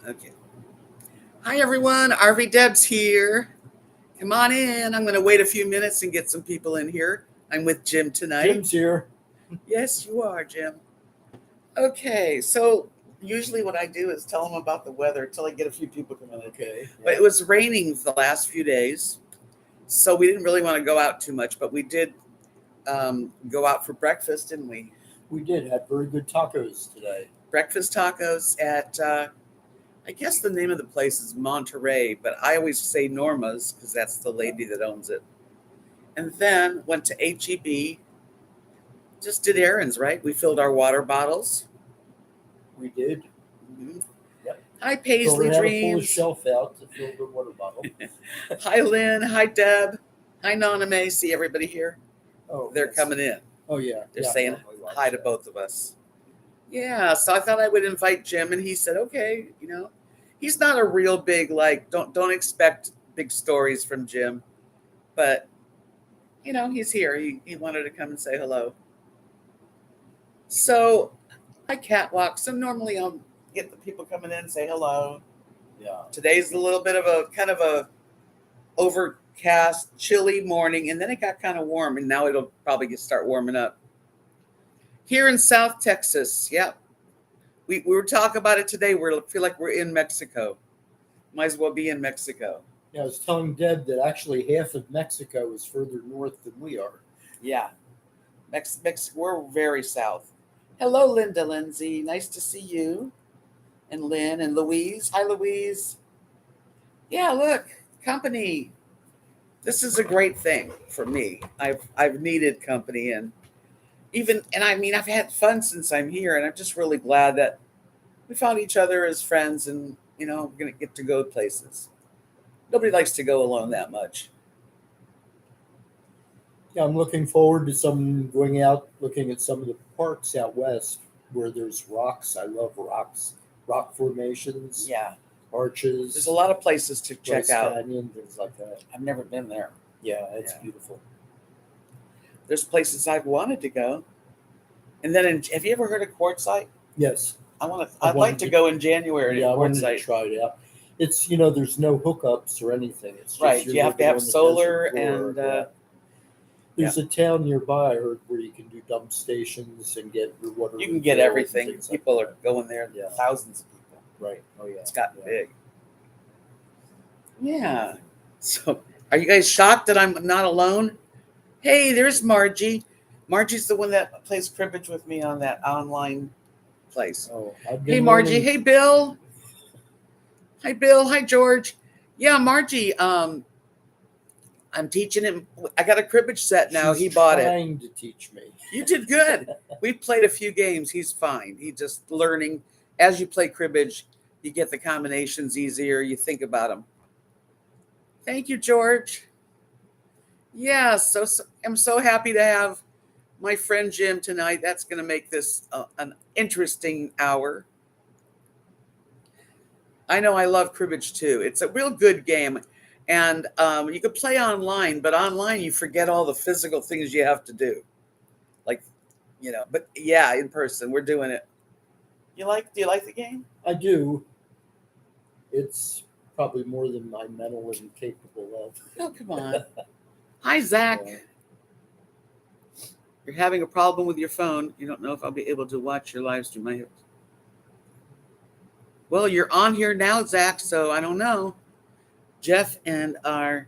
Okay. Hi, everyone. RVDebs here. Come on in. I'm going to wait a few minutes and get some people in here. I'm with Jim tonight. Jim's here. Yes, you are, Jim. Okay, so usually what I do is tell them about the weather until I get a few people coming in. Okay. But it was raining the last few days, so we didn't really want to go out too much, but we did go out for breakfast, didn't we? We did have very good tacos today. Breakfast tacos at I guess the name of the place is Monterey, but I always say Norma's because that's the lady that owns it. And then went to HEB, just did errands, right? We filled our water bottles. We did. Mhm. Yep. Hi, So Paisley we had to pull the Dreams. shelf out to fill the water bottle. Hi, Lynn. Hi, Deb. Hi, Nana May. See everybody here? Oh, They're yes. coming in. Oh yeah. They're Yeah, saying I watched hi to that. both of us. Yeah, so I thought I would invite Jim, and he said, "Okay." He's not a real big don't expect big stories from Jim, but he's here. He wanted to come and say hello. So I catwalk. So normally I'll get the people coming in and say hello. Yeah. Today's a little bit of a kind of a overcast, chilly morning, and then it got kind of warm, and now it'll probably start warming up. Here in South Texas, yep. We were talking about it today. We feel like we're in Mexico. Might as well be in Mexico. Yeah, I was telling Deb that actually half of Mexico is further north than we are. Yeah. Mexico, we're very south. Hello, Linda Lindsay. Nice to see you. And Lynn and Louise. Hi, Louise. Yeah, look, company. This is a great thing for me. I've needed company, and I mean I've had fun since I'm here, and I'm just really glad that we found each other as friends, and we're gonna get to go places. Nobody likes to go alone that much. Yeah, I'm looking forward to some going out, looking at some of the parks out west where there's rocks. I love rocks, rock formations, Yeah, arches, there's a lot of places to check Bryce out. Canyon, things like that. I've never been there. Yeah, it's Yeah. beautiful. There's places I've wanted to go. And then, have you ever heard of Quartzsite? Yes. I'd like to go in January Yeah, to I wanted to Quartzsite. try it out. It's there's no hookups or anything. It's just Right, you're you have to living have on the solar desert floor. and There's a town nearby where you can do dump stations and get your water. you can get refilled and everything. things like People that. are going there, Yeah. thousands of people. Right. Oh yeah. It's gotten Yeah. big. Yeah. So, are you guys shocked that I'm not alone? Hey, there's Margie. Margie's the one that plays cribbage with me on that online place. Oh, I've Hey, been Margie. learning- Hey, Bill. Hi, Bill. Hi, George. Yeah, Margie. I'm teaching him. I got a cribbage set now. She's He bought it. trying to teach me. You did good. We played a few games. He's fine. He's just learning. As you play cribbage, you get the combinations easier. You think about them. Thank you, George. Yeah, so I'm so happy to have my friend Jim tonight. That's going to make this an interesting hour. I know I love cribbage too. It's a real good game. And you could play online, but online you forget all the physical things you have to do. Like, but yeah, in person, we're doing it. Do you like the game? I do. It's probably more than I'm mentally capable of. Oh, come on. Hi, Zach. Yeah. You're having a problem with your phone. You don't know if I'll be able to watch your live stream. Well, you're on here now, Zach, so I don't know. Jeff and are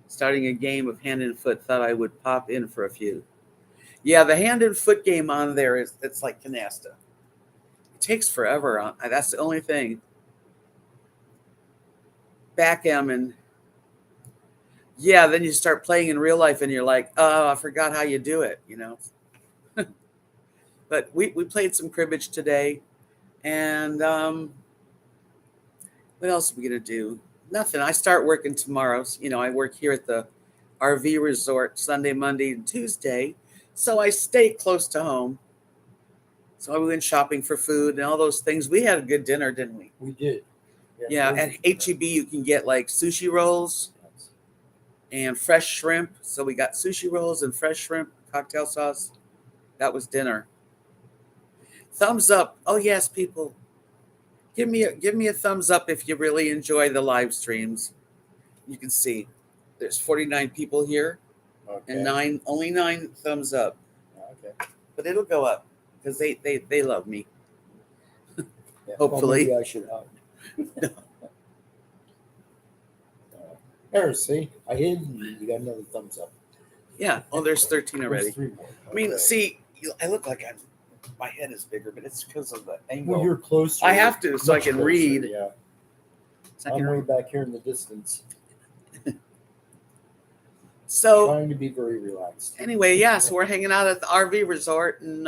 starting a game of hand and foot. Thought I would pop in for a few. Yeah, the hand and foot game on there it's like canasta. It takes forever. That's the only thing. Backgammon. Yeah, then you start playing in real life and you're like, oh, I forgot how you do it, But we played some cribbage today. And what else are we going to do? Nothing. I start working tomorrow. I work here at the RV resort Sunday, Monday, and Tuesday. So I stay close to home. So I went shopping for food and all those things. We had a good dinner, didn't we? We did. Yeah, at HEB you can get like sushi rolls and fresh shrimp. So we got sushi rolls and fresh shrimp, cocktail sauce. That was dinner. Thumbs up. Oh, yes, people. Give me a thumbs up if you really enjoy the live streams. You can see there's 49 people here and Okay. only 9 thumbs up. Okay. But it'll go up because they love me. Yeah. Hopefully. Well, maybe I should hide. There, see, I hid and you got another thumbs up. Yeah. Oh, there's 13 There's already. 3 more. I mean, Okay. see, I look like my head is bigger, but it's because of the angle. Well, you're closer. I have to so I much can closer, read. Yeah. So I I'm can- way back here in the distance, So trying to be very relaxed. anyway, yeah, so we're hanging out at the RV resort, and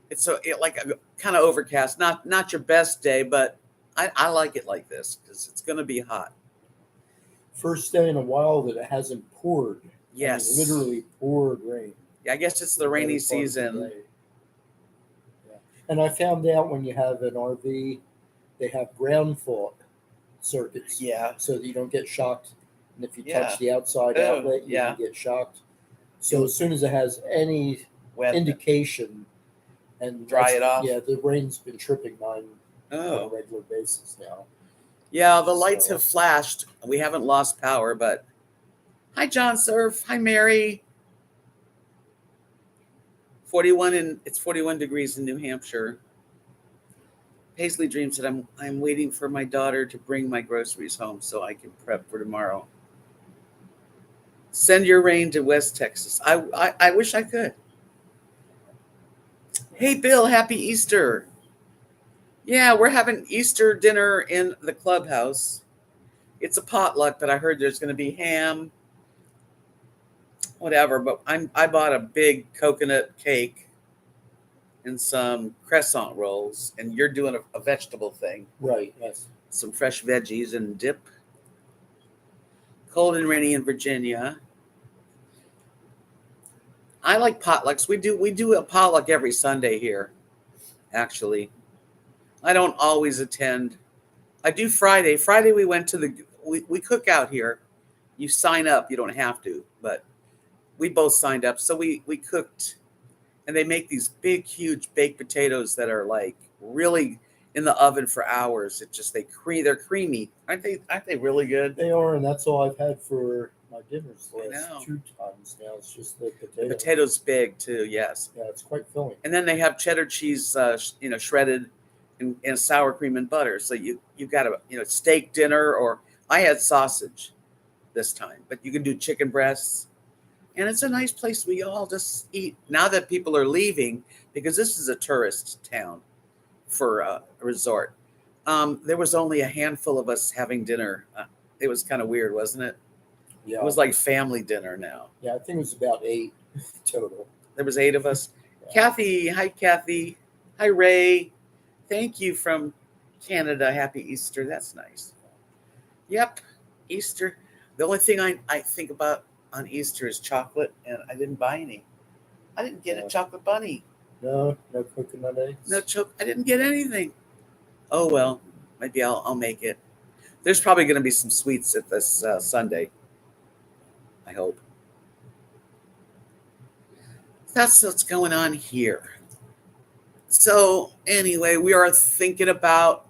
it's like a kind of overcast. Not your best day, but I like it like this because it's going to be hot. First day in a while that it hasn't poured. Yes. I mean, literally poured rain. Yeah, I guess it's the for rainy better part of the season. day. Yeah. And I found out when you have an RV, they have ground fault circuits. Yeah. So that you don't get shocked. And if you Yeah. touch the outside Oh, outlet, you yeah. can get shocked. So as soon as it has any Wet. indication and Dry it off. Yeah, the rain's been tripping mine on a Oh. regular basis now. Yeah, the lights So- have flashed. We haven't lost power, but hi, John Surf. Hi, Mary. 41 degrees in New Hampshire. Paisley Dream said, I'm waiting for my daughter to bring my groceries home so I can prep for tomorrow. Send your rain to West Texas. I wish I could. Hey, Bill, happy Easter. Yeah, we're having Easter dinner in the clubhouse. It's a potluck, but I heard there's going to be ham, whatever. But I bought a big coconut cake and some croissant rolls, and you're doing a vegetable thing. Right, yes. Some fresh veggies and dip. Cold and rainy in Virginia. I like potlucks. We do a potluck every Sunday here, actually. I don't always attend. I do Friday. Friday we went to we cook out here. You sign up. You don't have to, but we both signed up. So we cooked, and they make these big, huge baked potatoes that are like really in the oven for hours. They're creamy. Aren't they really good? They are, and that's all I've had for my dinners the I last know. 2 times now. It's just the The potato. potatoes big too. Yes. Yeah, it's quite filling. And then they have cheddar cheese, shredded, and sour cream and butter. So you've got a steak dinner, or I had sausage this time, but you can do chicken breasts, and it's a nice place we all just eat now that people are leaving, because this is a tourist town for a resort. There was only a handful of us having dinner. It was kind of weird, wasn't it? Yeah. It was like family dinner now. Yeah, I think it was about 8 total. There was 8 of us. Yeah. Kathy, hi Kathy. Hi Ray. Thank you from Canada. Happy Easter. That's nice. Yep, Easter. The only thing I think about on Easter is chocolate, and I didn't buy any. I didn't get a chocolate bunny. No coconut eggs. I didn't get anything. Oh well, maybe I'll make it. There's probably going to be some sweets at this Sunday. I hope. That's what's going on here. So anyway, we are thinking about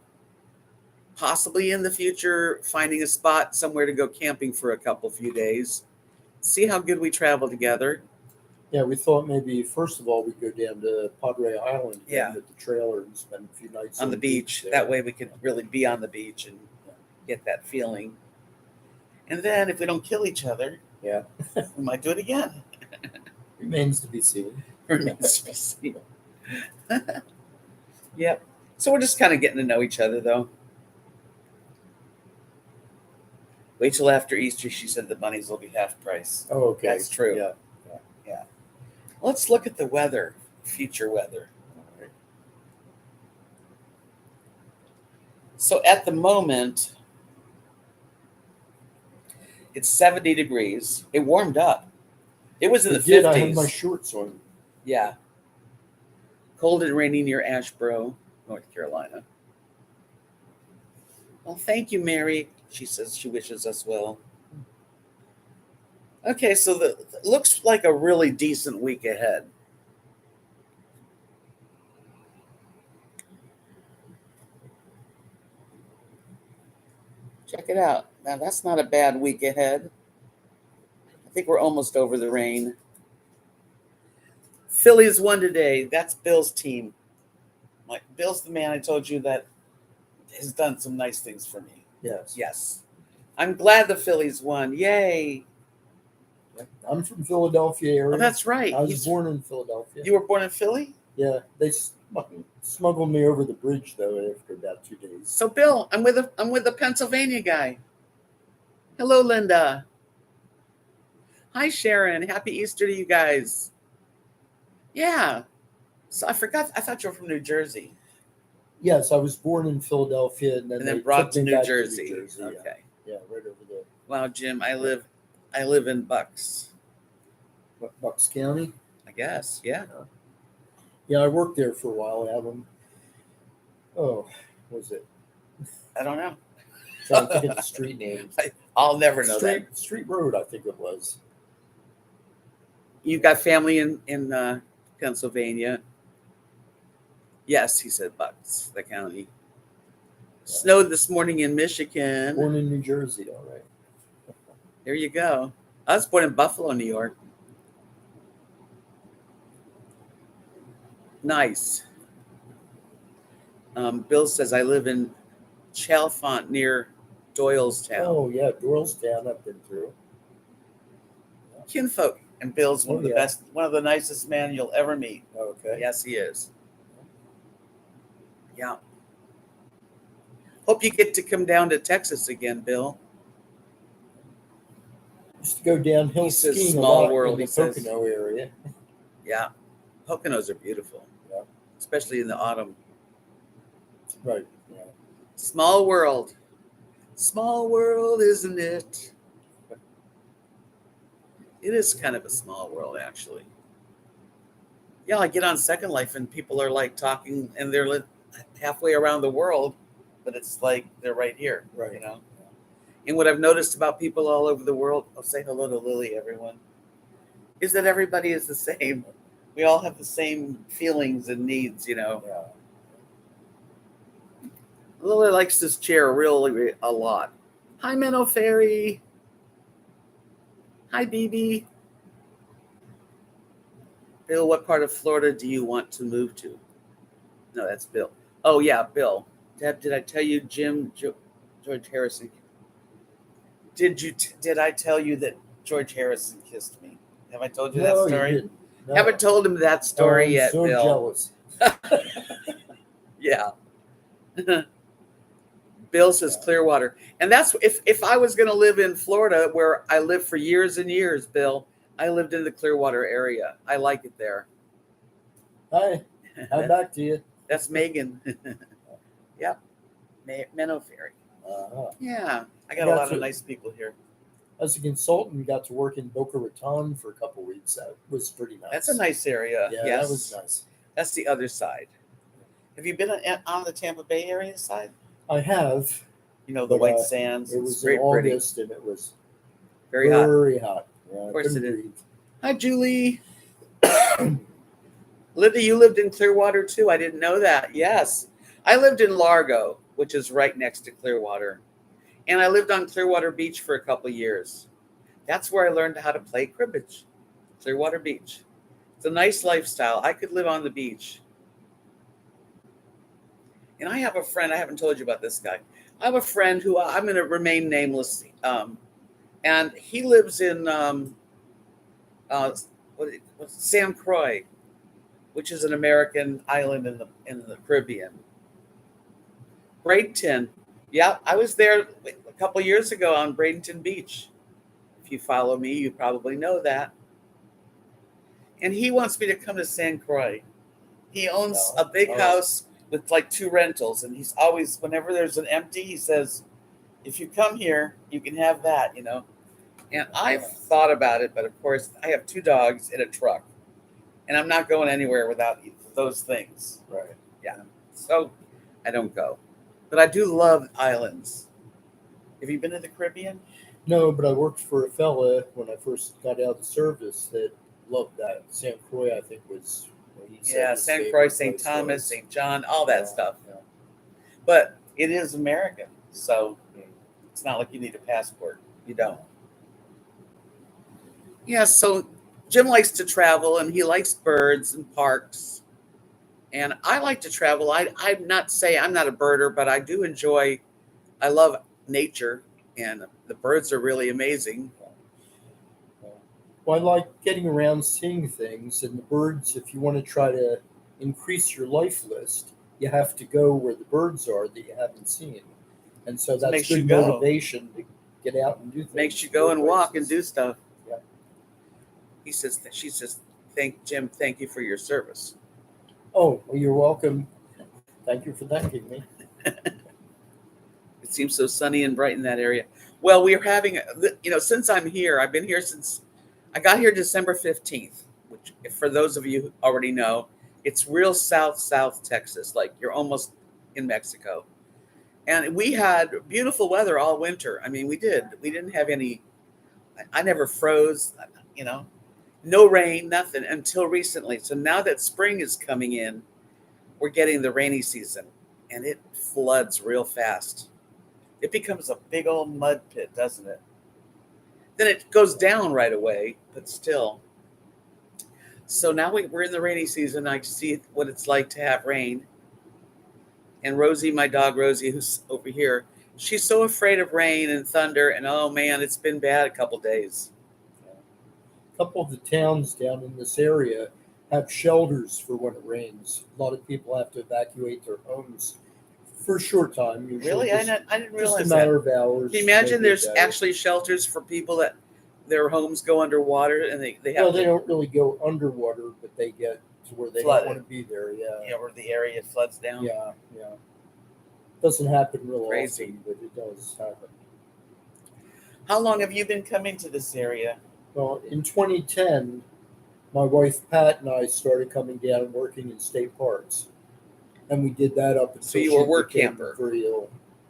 possibly in the future finding a spot somewhere to go camping for a few days. See how good we travel together. Yeah, we thought maybe first of all we'd go down to Padre Island, Yeah. with the trailer, and spend a few nights On the beach. there. That way we could really be on the beach and get that feeling. And then if we don't kill each other, Yeah, we might do it again. remains to be seen. Remains to be seen. Yep. So we're just kind of getting to know each other, though. Wait till after Easter, she said the bunnies will be half price. Oh, okay. That's true. Yeah. Let's look at the weather, future weather. All right. So at the moment, it's 70 degrees. It warmed up. It was in the 50s. I had my shorts on. Yeah. Cold and rainy near Asheboro, North Carolina. Well, thank you, Mary. She says she wishes us well. Okay, so looks like a really decent week ahead. Check it out. Now, that's not a bad week ahead. I think we're almost over the rain. Phillies won today. That's Bill's team. Bill's the man I told you that has done some nice things for me. Yes. Yes. I'm glad the Phillies won. Yay. I'm from Philadelphia area. Oh, that's right. I was born in Philadelphia. You were born in Philly? Yeah, they smuggled me over the bridge though after about 2 days. So Bill, I'm with the Pennsylvania guy. Hello, Linda. Hi, Sharon. Happy Easter to you guys. Yeah. So I forgot. I thought you were from New Jersey. Yes, I was born in Philadelphia and And then then brought took to me New back Jersey. To New Jersey. Okay. Yeah, right over there. Wow, Jim, I live in Bucks. What, Bucks County? I guess. Yeah. Yeah, I worked there for a while, Adam. Oh, what was it? I don't know. Trying to think of the street name. I'll never know that. Street Road, I think it was. You got family in Pennsylvania? Yes, he said Bucks, the county. Snowed this morning in Michigan. Born in New Jersey, all right. There you go. I was born in Buffalo, New York. Nice. Bill says I live in Chalfont near Doylestown. Oh yeah, Doylestown I've been through. Kinfolk, and Bill's one of the best, one of the nicest men you'll ever meet. Okay. Yes, he is. Yeah. Hope you get to come down to Texas again, Bill. Used to go downhill He says skiing small a lot world, in he the says. Pocono area. Yeah. Poconos are beautiful. Yeah. Especially in the autumn. Right. Yeah. Small world. Small world, isn't it? It is kind of a small world, actually. Yeah, I get on Second Life and people are like talking and they're halfway around the world, but it's like they're right here, Right. you know? And what I've noticed about people all over the world, I'll say hello to Lily, everyone, is that everybody is the same. We all have the same feelings and needs, you know? Yeah. Lily likes this chair really a lot. Hi, Minnow Fairy. Hi, BB. Bill, what part of Florida do you want to move to? No, that's Bill. Oh, yeah, Bill. Deb, did I tell you George Harrison? Did I tell you that George Harrison kissed me? Have I told you that story? You didn't. No. Haven't told him that story I'm yet, so Bill. Jealous. Yeah. Bill says Clearwater. And that's if I was going to live in Florida, where I lived for years and years, Bill, I lived in the Clearwater area. I like it there. Hi. I'm back to you. That's Megan. Yep. Minnow Fairy. Uh-huh. Yeah. I got a lot of nice people here. As a consultant, got to work in Boca Raton for a couple of weeks. That was pretty nice. That's a nice area. Yeah, yes. that was nice. That's the other side. Have you been on the Tampa Bay area side? I have. You know, the white sands. It was very in August and it was very hot. Very hot. Yeah, of course it is. breathe. Hi, Julie. Linda, you lived in Clearwater too. I didn't know that. Yes. I lived in Largo, which is right next to Clearwater. And I lived on Clearwater Beach for a couple of years. That's where I learned how to play cribbage. Clearwater Beach. It's a nice lifestyle. I could live on the beach. And I have a friend, I haven't told you about this guy. I have a friend who I'm going to remain nameless. And he lives in San Croix, which is an American island in the Caribbean. Bradenton. Yeah, I was there a couple years ago on Bradenton Beach. If you follow me, you probably know that. And he wants me to come to San Croix. He owns a big house with like 2 rentals. And he's always, whenever there's an empty, he says, if you come here, you can have that, you know. And I've thought about it, but of course, I have 2 dogs and a truck. And I'm not going anywhere without those things. Right. Yeah. So I don't go. But I do love islands. Have you been to the Caribbean? No, but I worked for a fella when I first got out of the service that loved that. San Croix, I think, was what he said. San Croix, St. Thomas, St. John, all that stuff. Yeah. But it is American. So It's not like you need a passport. You don't. Yeah, so Jim likes to travel and he likes birds and parks. And I like to travel. I'm not say I'm not a birder, but I do enjoy, I love nature and the birds are really amazing. Well, I like getting around, seeing things, and the birds. If you want to try to increase your life list, you have to go where the birds are that you haven't seen, and so So that's makes you good go. motivation to get out and do things. Makes you go and walk and do stuff. Yeah. She says, thank Jim, thank you for your service. Oh, well, you're welcome. Thank you for thanking me. It seems so sunny and bright in that area. Well, we're having, since I'm here, I've been here since I got here December 15th, which, for those of you who already know, it's real South Texas. Like you're almost in Mexico. And we had beautiful weather all winter. I mean, we did. We didn't have any, I never froze, no rain, nothing until recently. So now that spring is coming in, we're getting the rainy season and it floods real fast. It becomes a big old mud pit, doesn't it? Then it goes down right away, but still. So now we're in the rainy season. I see what it's like to have rain. And Rosie, my dog Rosie, who's over here, she's so afraid of rain and thunder. And oh man, it's been bad a couple days. A couple of the towns down in this area have shelters for when it rains. A lot of people have to evacuate their homes for a short time. Usually Really? just, I didn't realize just a that. matter of hours. Can you imagine maybe a there's day. actually shelters for people that their homes go underwater and they have Well, they don't really go underwater, but they get to where they Flooded. don't want to be there. Yeah. where the area floods down. Yeah. Doesn't happen real Crazy. often, but it does happen. How long have you been coming to this area? Well, in 2010, my wife Pat and I started coming down and working in state parks, and we did that up until So you were a she work became camper. very ill.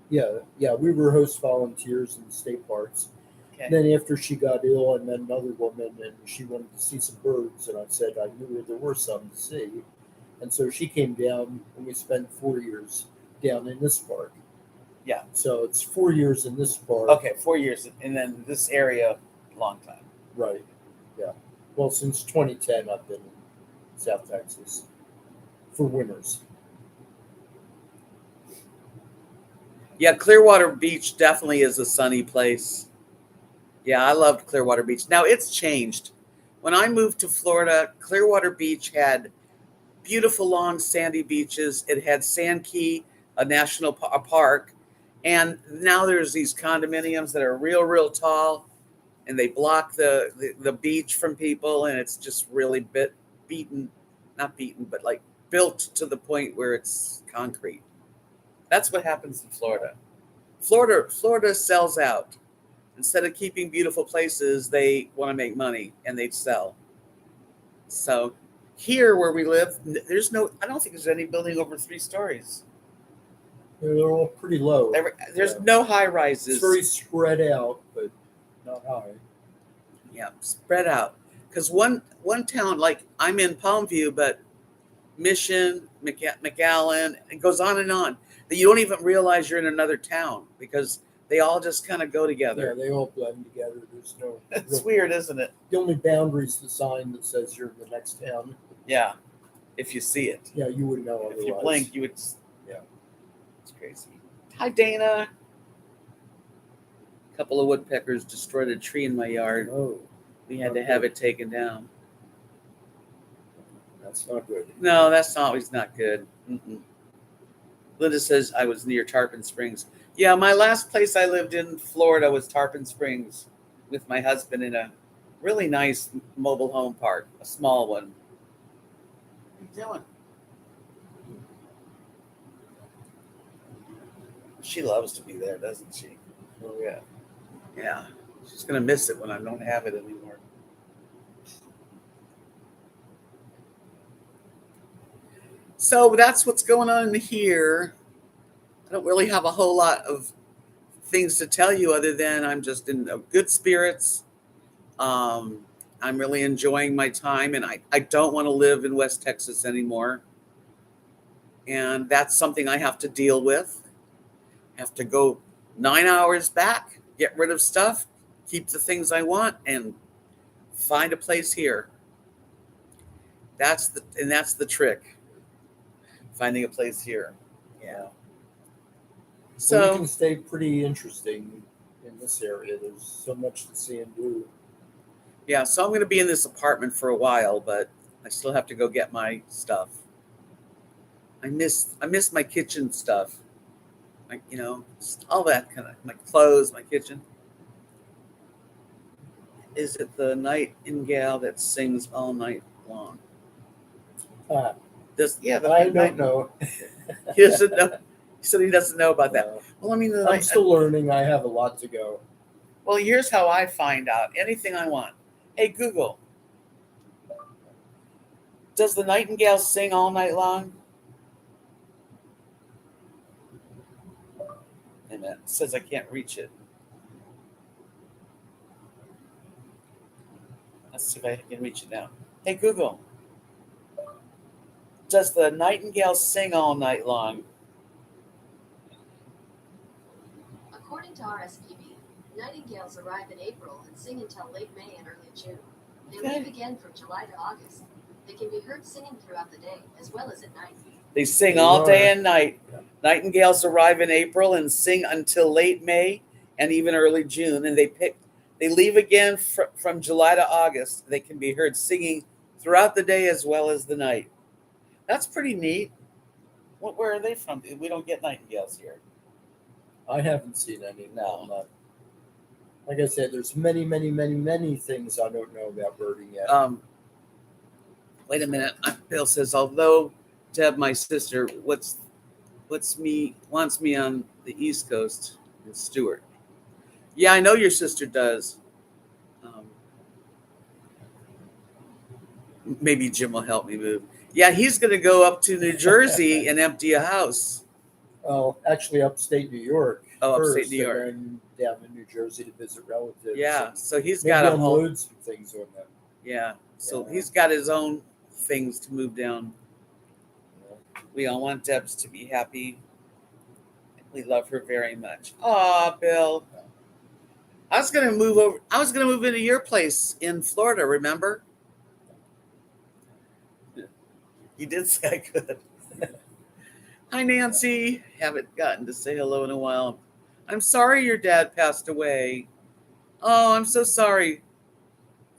Yeah, we were host volunteers in the state parks. Okay. And then after she got ill, I met another woman, and she wanted to see some birds, and I said I knew there were some to see, and so she came down, and we spent 4 years down in this park. Yeah. So it's 4 years in this park. Okay, 4 years, and then this area, long time. Right. Yeah. Well, since 2010, I've been in South Texas for winters. Yeah, Clearwater Beach definitely is a sunny place. Yeah, I loved Clearwater Beach. Now it's changed. When I moved to Florida, Clearwater Beach had beautiful long sandy beaches. It had Sand Key, a national park, and not tall, and they block the beach from people, and it's just really not beaten, but like built to the point where it's concrete. That's what happens in Florida. Florida sells out. Instead of keeping beautiful places, they want to make money and they sell. So here where we live, I don't think there's any building over 3 stories. They're all pretty low. There's no high rises. It's very spread out, but not high. Yeah, spread out. Because one town, like I'm in Palmview, but Mission, McAllen, it goes on and on. That you don't even realize you're in another town because they all just kind of go together. Yeah, they all blend together. There's no. It's weird, isn't it? The only boundary is the sign that says you're in the next town. Yeah, if you see it. Yeah, you wouldn't know otherwise. If you blink, you would. Yeah. It's crazy. Hi, Dana. A couple of woodpeckers destroyed a tree in my yard. Oh, We had to have it taken down. that's not good. No, that's always not good. Mm-mm. Linda says I was near Tarpon Springs. Yeah, my last place I lived in Florida was Tarpon Springs with my husband in a really nice mobile home park, a small one. What are you doing? She loves to be there, doesn't she? Oh yeah. Yeah. She's going to miss it when I don't have it anymore. So that's what's going on here. I don't really have a whole lot of things to tell you other than I'm just in good spirits. I'm really enjoying my time, and I don't want to live in West Texas anymore. And that's something I have to deal with. I have to go 9 hours back, get rid of stuff, keep the things I want, and find a place here. That's the trick. Finding a place here. Yeah. So we So can stay pretty interesting in this area. There's so much to see and do. yeah, so I'm going to be in this apartment for a while, but I still have to go get my stuff. I miss my kitchen stuff. Like, all that kind of my clothes, my kitchen. Is it the nightingale that sings all night long? Ah, The I don't know. He doesn't know. He said he doesn't know about that. No. Well, I mean, I'm still learning. I have a lot to go. well, here's how I find out anything I want. Hey, Google, does the nightingale sing all night long? And it says I can't reach it. Let's see if I can reach it now. Hey, Google, does the nightingale sing all night long? According to RSVB, nightingales arrive in April and sing until late May and early June. They leave again from July to August. They can be heard singing throughout the day as well as at night. They sing all day and night. Yeah. Nightingales arrive in April and sing until late May and even early June, and they leave again from July to August. They can be heard singing throughout the day as well as the night. That's pretty neat. Where are they from? We don't get nightingales here. I haven't seen any. No. Like I said, there's many, many, many, many things I don't know about birding yet. Wait a minute. Bill says, although Deb, my sister, wants me on the East Coast in Stewart. Yeah, I know your sister does. Maybe Jim will help me move. Yeah, he's going to go up to New Jersey and empty a house. Oh, actually, upstate New York. Oh, first, upstate New York. And then down in New Jersey to visit relatives. Yeah, so he's got to unload some things on them. Yeah, so he's got his own things to move down. Yeah. We all want Debs to be happy. We love her very much. Aw, Bill. I was going to move into your place in Florida, remember? You did say I could. Hi, Nancy. Haven't gotten to say hello in a while. I'm sorry your dad passed away. Oh, I'm so sorry.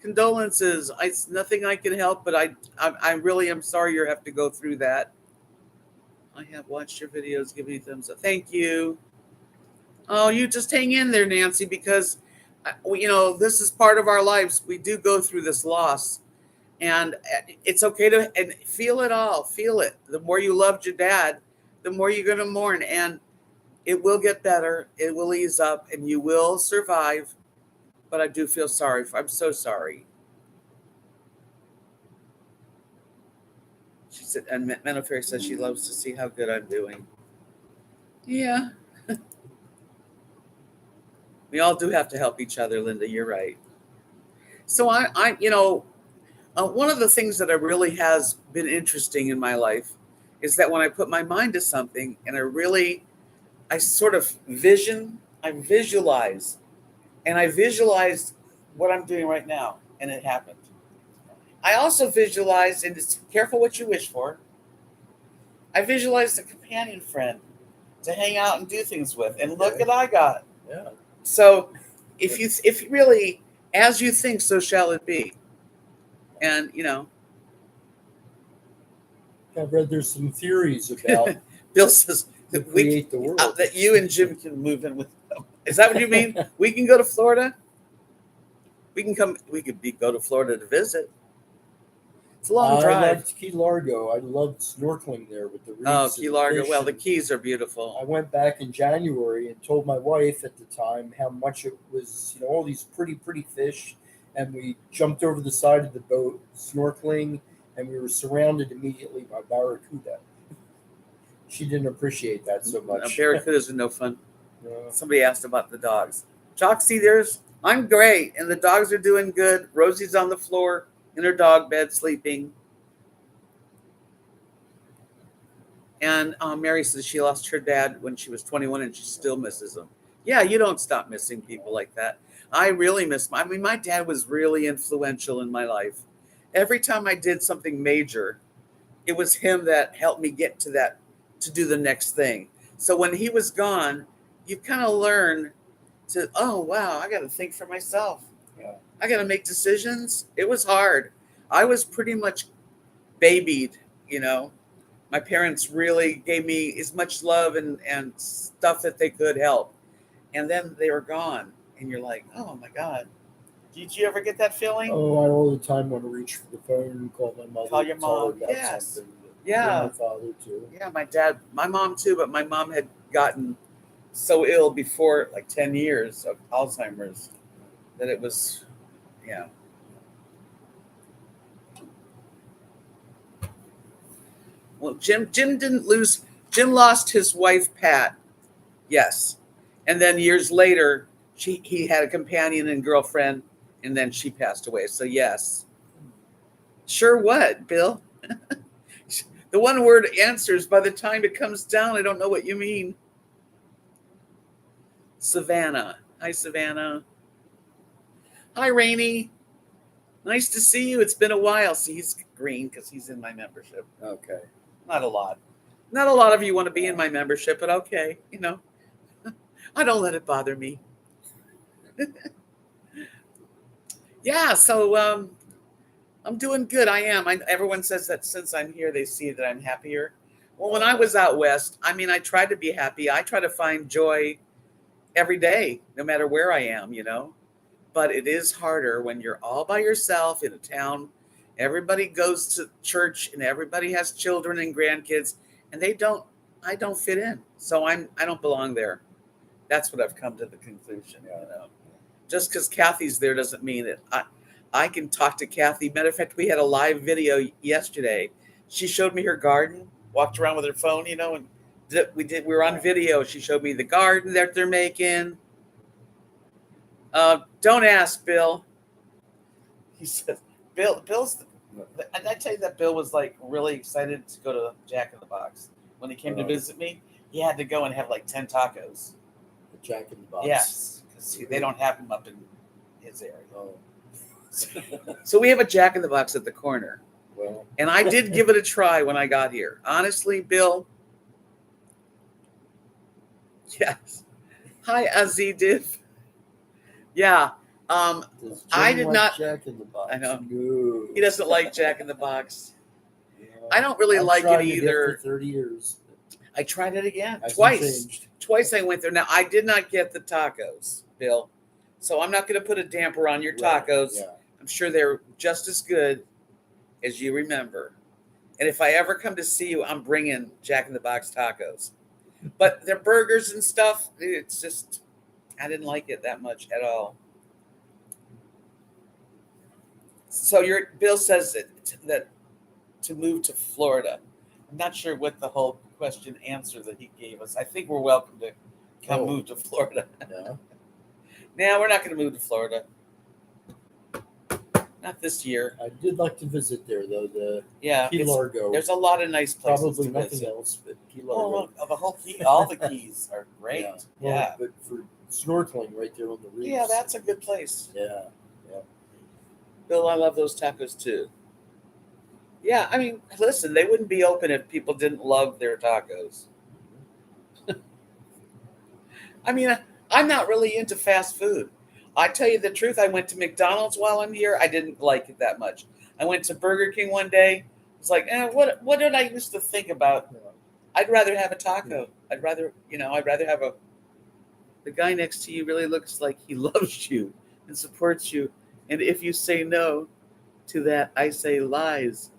Condolences. It's nothing I can help, but I really am sorry you have to go through that. I have watched your videos. Give me a thumbs up. Thank you. Oh, you just hang in there, Nancy, because, this is part of our lives. We do go through this loss. And it's okay to and feel it all. Feel it. The more you loved your dad, the more you're going to mourn. And it will get better. It will ease up and you will survive. But I do feel sorry. I'm so sorry. She said, and Menno Fairy says she loves to see how good I'm doing. Yeah. We all do have to help each other, Linda. You're right. So one of the things that really has been interesting in my life is that when I put my mind to something and I sort of visualize, and I visualized what I'm doing right now, and it happened. I also visualized, and it's careful what you wish for, I visualized a companion friend to hang out and do things with, and look what I got. Yeah. So if really, as you think, so shall it be. And, I've read there's some theories about Bill says that create the world. That you and Jim can move in with them. Is that what you mean? We can go to Florida? We can come. We could go to Florida to visit. It's a long drive. I liked Key Largo. I loved snorkeling there with the reefs. Oh, Key Largo. Well, the Keys are beautiful. I went back in January and told my wife at the time how much it was, all these pretty, pretty fish. And we jumped over the side of the boat, snorkeling, and we were surrounded immediately by barracuda. She didn't appreciate that so much. Barracudas are no fun. No. Somebody asked about the dogs. Joxy, I'm great, and the dogs are doing good. Rosie's on the floor in her dog bed sleeping. And Mary says she lost her dad when she was 21 and she still misses him. Yeah, you don't stop missing people like that. I really miss my dad was really influential in my life. Every time I did something major, it was him that helped me get to that to do the next thing. So when he was gone, you kind of learn to, oh wow, I got to think for myself. Yeah. I got to make decisions. It was hard. I was pretty much babied, you know. My parents really gave me as much love and stuff that they could help. And then they were gone. And you're like, oh my God. Did you ever get that feeling? Oh, I all the time want to reach for the phone and call my mother, Call your tell her mom. about Yes. something. Yeah. My father too. Yeah, my dad, my mom too, but my mom had gotten so ill before like 10 years of Alzheimer's that it was, yeah. Well, Jim lost his wife, Pat. Yes. And then years later, he had a companion and girlfriend, and then she passed away. So, yes. Sure, what, Bill? The one word answers by the time it comes down, I don't know what you mean. Savannah. Hi, Savannah. Hi, Rainey. Nice to see you. It's been a while. See, he's green because he's in my membership. Okay. Not a lot. Not a lot of you want to be in my membership, but okay. You know, I don't let it bother me. Yeah, so I'm doing good. I am. Everyone says that since I'm here, they see that I'm happier. Well, when I was out west, I mean, I try to be happy. I try to find joy every day, no matter where I am, you know. But it is harder when you're all by yourself in a town. Everybody goes to church and everybody has children and grandkids, and I don't fit in. So I don't belong there. That's what I've come to the conclusion, you know. Just because Kathy's there doesn't mean that I can talk to Kathy. Matter of fact, we had a live video yesterday. She showed me her garden, walked around with her phone, you know, and we were on video. She showed me the garden that they're making. Don't ask, Bill. He says, Bill's. I tell you that Bill was like really excited to go to Jack in the Box when he came to visit me. He had to go and have like 10 tacos. The Jack in the Box. Yes, because they don't have them up in his area. Oh. So we have a Jack in the Box at the corner. Well, and I did give it a try when I got here. Honestly, Bill. Yes. Hi, Azidiv. Yeah. I did not. Jack in the Box. I know. No. He doesn't like Jack in the Box. Yeah. I don't really like it either. For 30 years. I tried it again. Hasn't Twice. changed. Twice I went there. Now, I did not get the tacos, Bill. So I'm not going to put a damper on your tacos. Yeah. I'm sure they're just as good as you remember. And if I ever come to see you, I'm bringing Jack in the Box tacos. But their burgers and stuff, it's just, I didn't like it that much at all. So Bill says that to move to Florida. I'm not sure what the whole question answer that he gave us. I think we're welcome to come move to Florida. No. Now we're not going to move to Florida. Not this year. I did like to visit there though. Key it's, Largo. There's a lot of nice places. Probably to nothing visit. else, but Key Largo. Oh, the whole key, all the keys are great. Yeah. But for snorkeling right there on the reefs. Yeah, that's a good place. Yeah. Bill, I love those tacos too. Yeah, I mean, listen, they wouldn't be open if people didn't love their tacos. I mean, I'm not really into fast food. I tell you the truth, I went to McDonald's while I'm here. I didn't like it that much. I went to Burger King one day. It's like, what did I used to think about? I'd rather have a taco. I'd rather have the guy next to you really looks like he loves you and supports you. And if you say no to that, I say lies.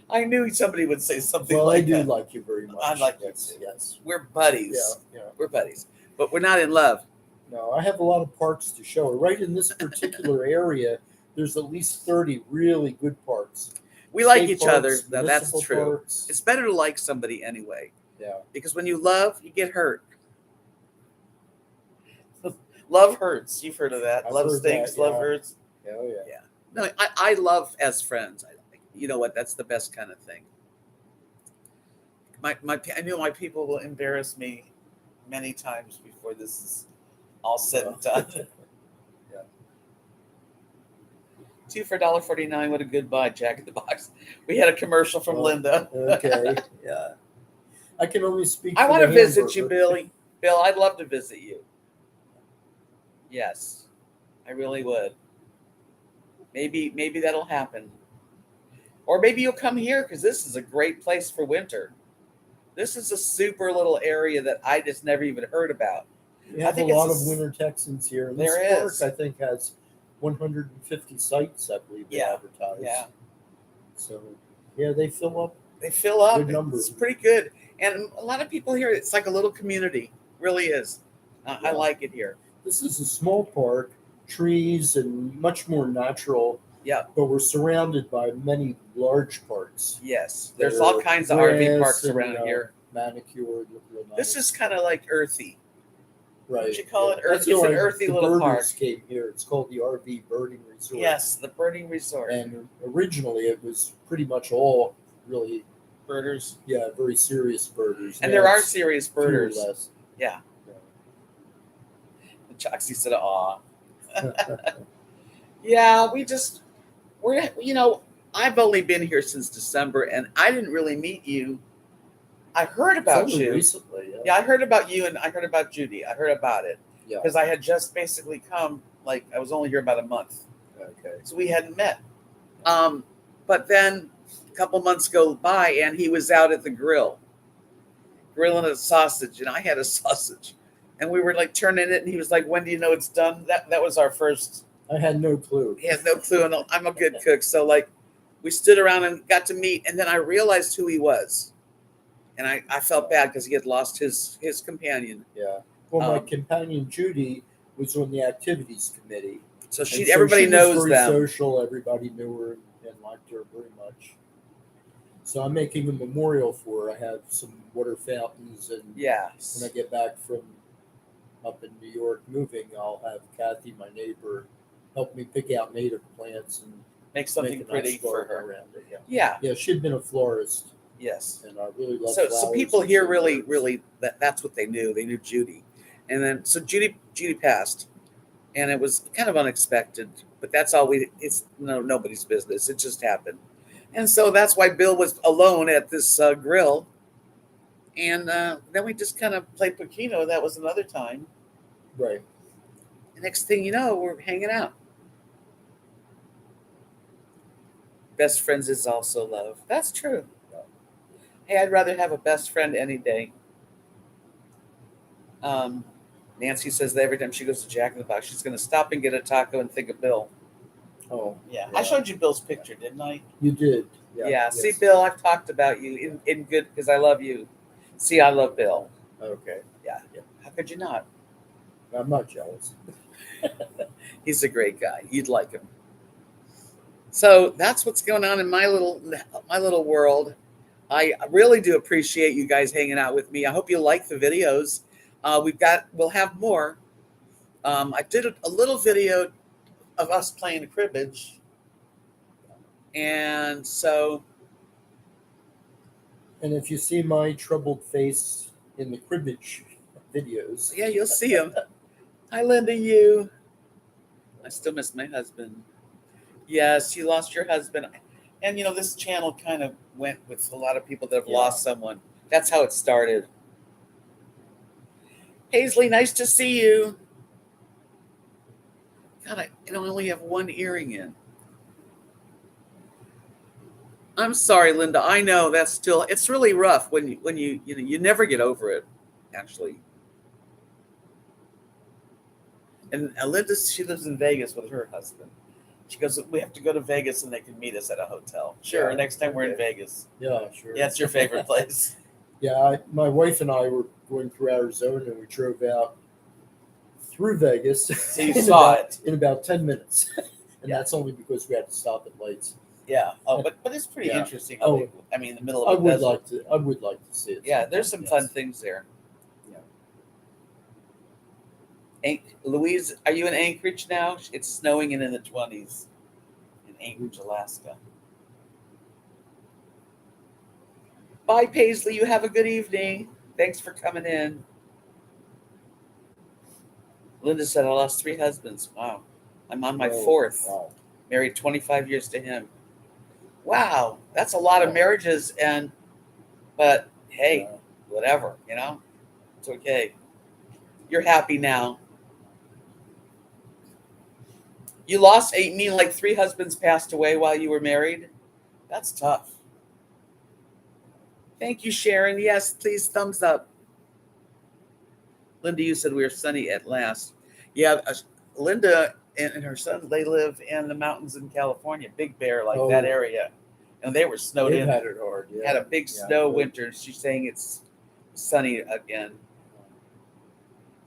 I knew somebody would say something like that. Well, I do like you very much. I like you. Yes. We're buddies. Yeah. We're buddies. But we're not in love. No, I have a lot of parks to show. Right in this particular area, there's at least 30 really good parks. We like State each parks, other. Now, that's municipal true. parks. It's better to like somebody anyway. Yeah. Because when you love, you get hurt. Love hurts. You've heard of that. I've love heard stinks. that, Love yeah. hurts. Oh, yeah. Yeah. No, I love as friends. You know what? That's the best kind of thing. I know my people will embarrass me many times before this is all said and done. Yeah. 2 for $1.49. What a good buy, Jack in the Box. We had a commercial from Linda. Okay. Yeah. I can only speak. I for want to the visit you, hamburger. Billy. Bill, I'd love to visit you. Yes, I really would. Maybe that'll happen. Or maybe you'll come here because this is a great place for winter. This is a super little area that I just never even heard about. We have a think it's lot a of s- winter Texans here. And There this park, is. I think, has 150 sites, I believe, they Yeah. advertise. Yeah, So, yeah, they fill up. they fill up. Good number. It's pretty good. And a lot of people here, it's like a little community. Really is. I Yeah. like it here. This is a small park, trees, and much more natural. Yeah. But we're surrounded by many large parks. Yes. that There's all are kinds of RV grass parks and, around here. Manicured, look real nice. This is kind of like earthy. right. What you call it? That's It's why an earthy the little birders park. came here. It's called the RV Birding Resort. Yes, the birding resort. And originally it was pretty much all really, Birders. very serious birders. And Now there are it's serious fewer or birders. less. Yeah. Yeah. Choxy said, aw. Yeah, I've only been here since December and I didn't really meet you. I heard about It's only you. recently. Yeah, I heard about you and I heard about Judy. I heard about it Yeah. because I had just basically come, like, I was only here about a month. Okay. So we hadn't met. But then a couple months go by and he was out at the grill, grilling a sausage, and I had a sausage. And we were like turning it, and he was like, "When do you know it's done?" That was our first. I had no clue. He had no clue, and I'm a good cook, so like, we stood around and got to meet, and then I realized who he was, and I felt bad because he had lost his companion. Yeah. Well, my Um, companion Judy was on the activities committee. So And everybody she knows was very them. social. Everybody knew her and liked her very much. So I'm making a memorial for her. I have some water fountains, and Yes. when I get back from up in New York moving, I'll have Kathy, my neighbor, help me pick out native plants and Make something make a pretty nice for garden her. around it. Yeah. Yeah. Yeah, she'd been a florist, Yes. and I really love So flowers. people and here some really birds. that's what they knew. They knew Judy, and then so Judy passed, and it was kind of unexpected. But that's all it's nobody's business. It just happened, and so that's why Bill was alone at this grill, and then we just kind of played Pokino. That was another time. Right. The next thing you know, we're hanging out. Best friends is also love. That's true. Hey, I'd rather have a best friend any day. Nancy says that every time she goes to Jack in the Box, she's going to stop and get a taco and think of Bill. Oh, Yeah. I showed you Bill's picture, didn't I? you did. Yeah. See, yes. Bill, I've talked about you in good because I love you. See, I love Bill. Okay. Yeah. How could you not? I'm not jealous. He's a great guy. You'd like him. So that's what's going on in my little world. I really do appreciate you guys hanging out with me. I hope you like the videos. We'll have more. I did a little video of us playing cribbage, and so. And if you see my troubled face in the cribbage videos, Yeah, you'll see him. Hi, Linda. You. I still miss my husband. Yes, you lost your husband, and this channel kind of went with a lot of people that have lost someone. That's how it started. Paisley, nice to see you. God, I only have one earring in. I'm sorry, Linda. I know it's really rough when you never get over it, actually. And Linda, she lives in Vegas with her husband. She goes, we have to go to Vegas and they can meet us at a hotel. Sure, Yeah, next time we're in okay. Vegas. yeah, sure. Yeah, it's your favorite place. Yeah, my wife and I were going through Arizona, and we drove out through Vegas. So you saw it. In about 10 minutes. And Yeah. that's only because we had to stop at lights. Yeah. Oh, but it's pretty Yeah. interesting. Oh. I mean, in the middle I of the would desert. like to see it. Yeah, there's some sometime, fun things there. Yeah. Louise, are you in Anchorage now? It's snowing and in the 20s in Anchorage, Alaska. Bye, Paisley. You have a good evening. Thanks for coming in. Linda said, I lost 3 husbands. Wow. I'm on my Whoa, 4th. Wow. Married 25 years to him. Wow. That's a lot of marriages. But hey, whatever, it's okay. You're happy now. You lost 8, mean like 3 husbands passed away while you were married? That's tough. Thank you, Sharon. Yes, please, thumbs up. Linda, you said we were sunny at last. Yeah, Linda and her son, they live in the mountains in California, Big Bear, like that area. And they were snowed They've in. had it hard. Yeah. Had a big snow winter. She's saying it's sunny again.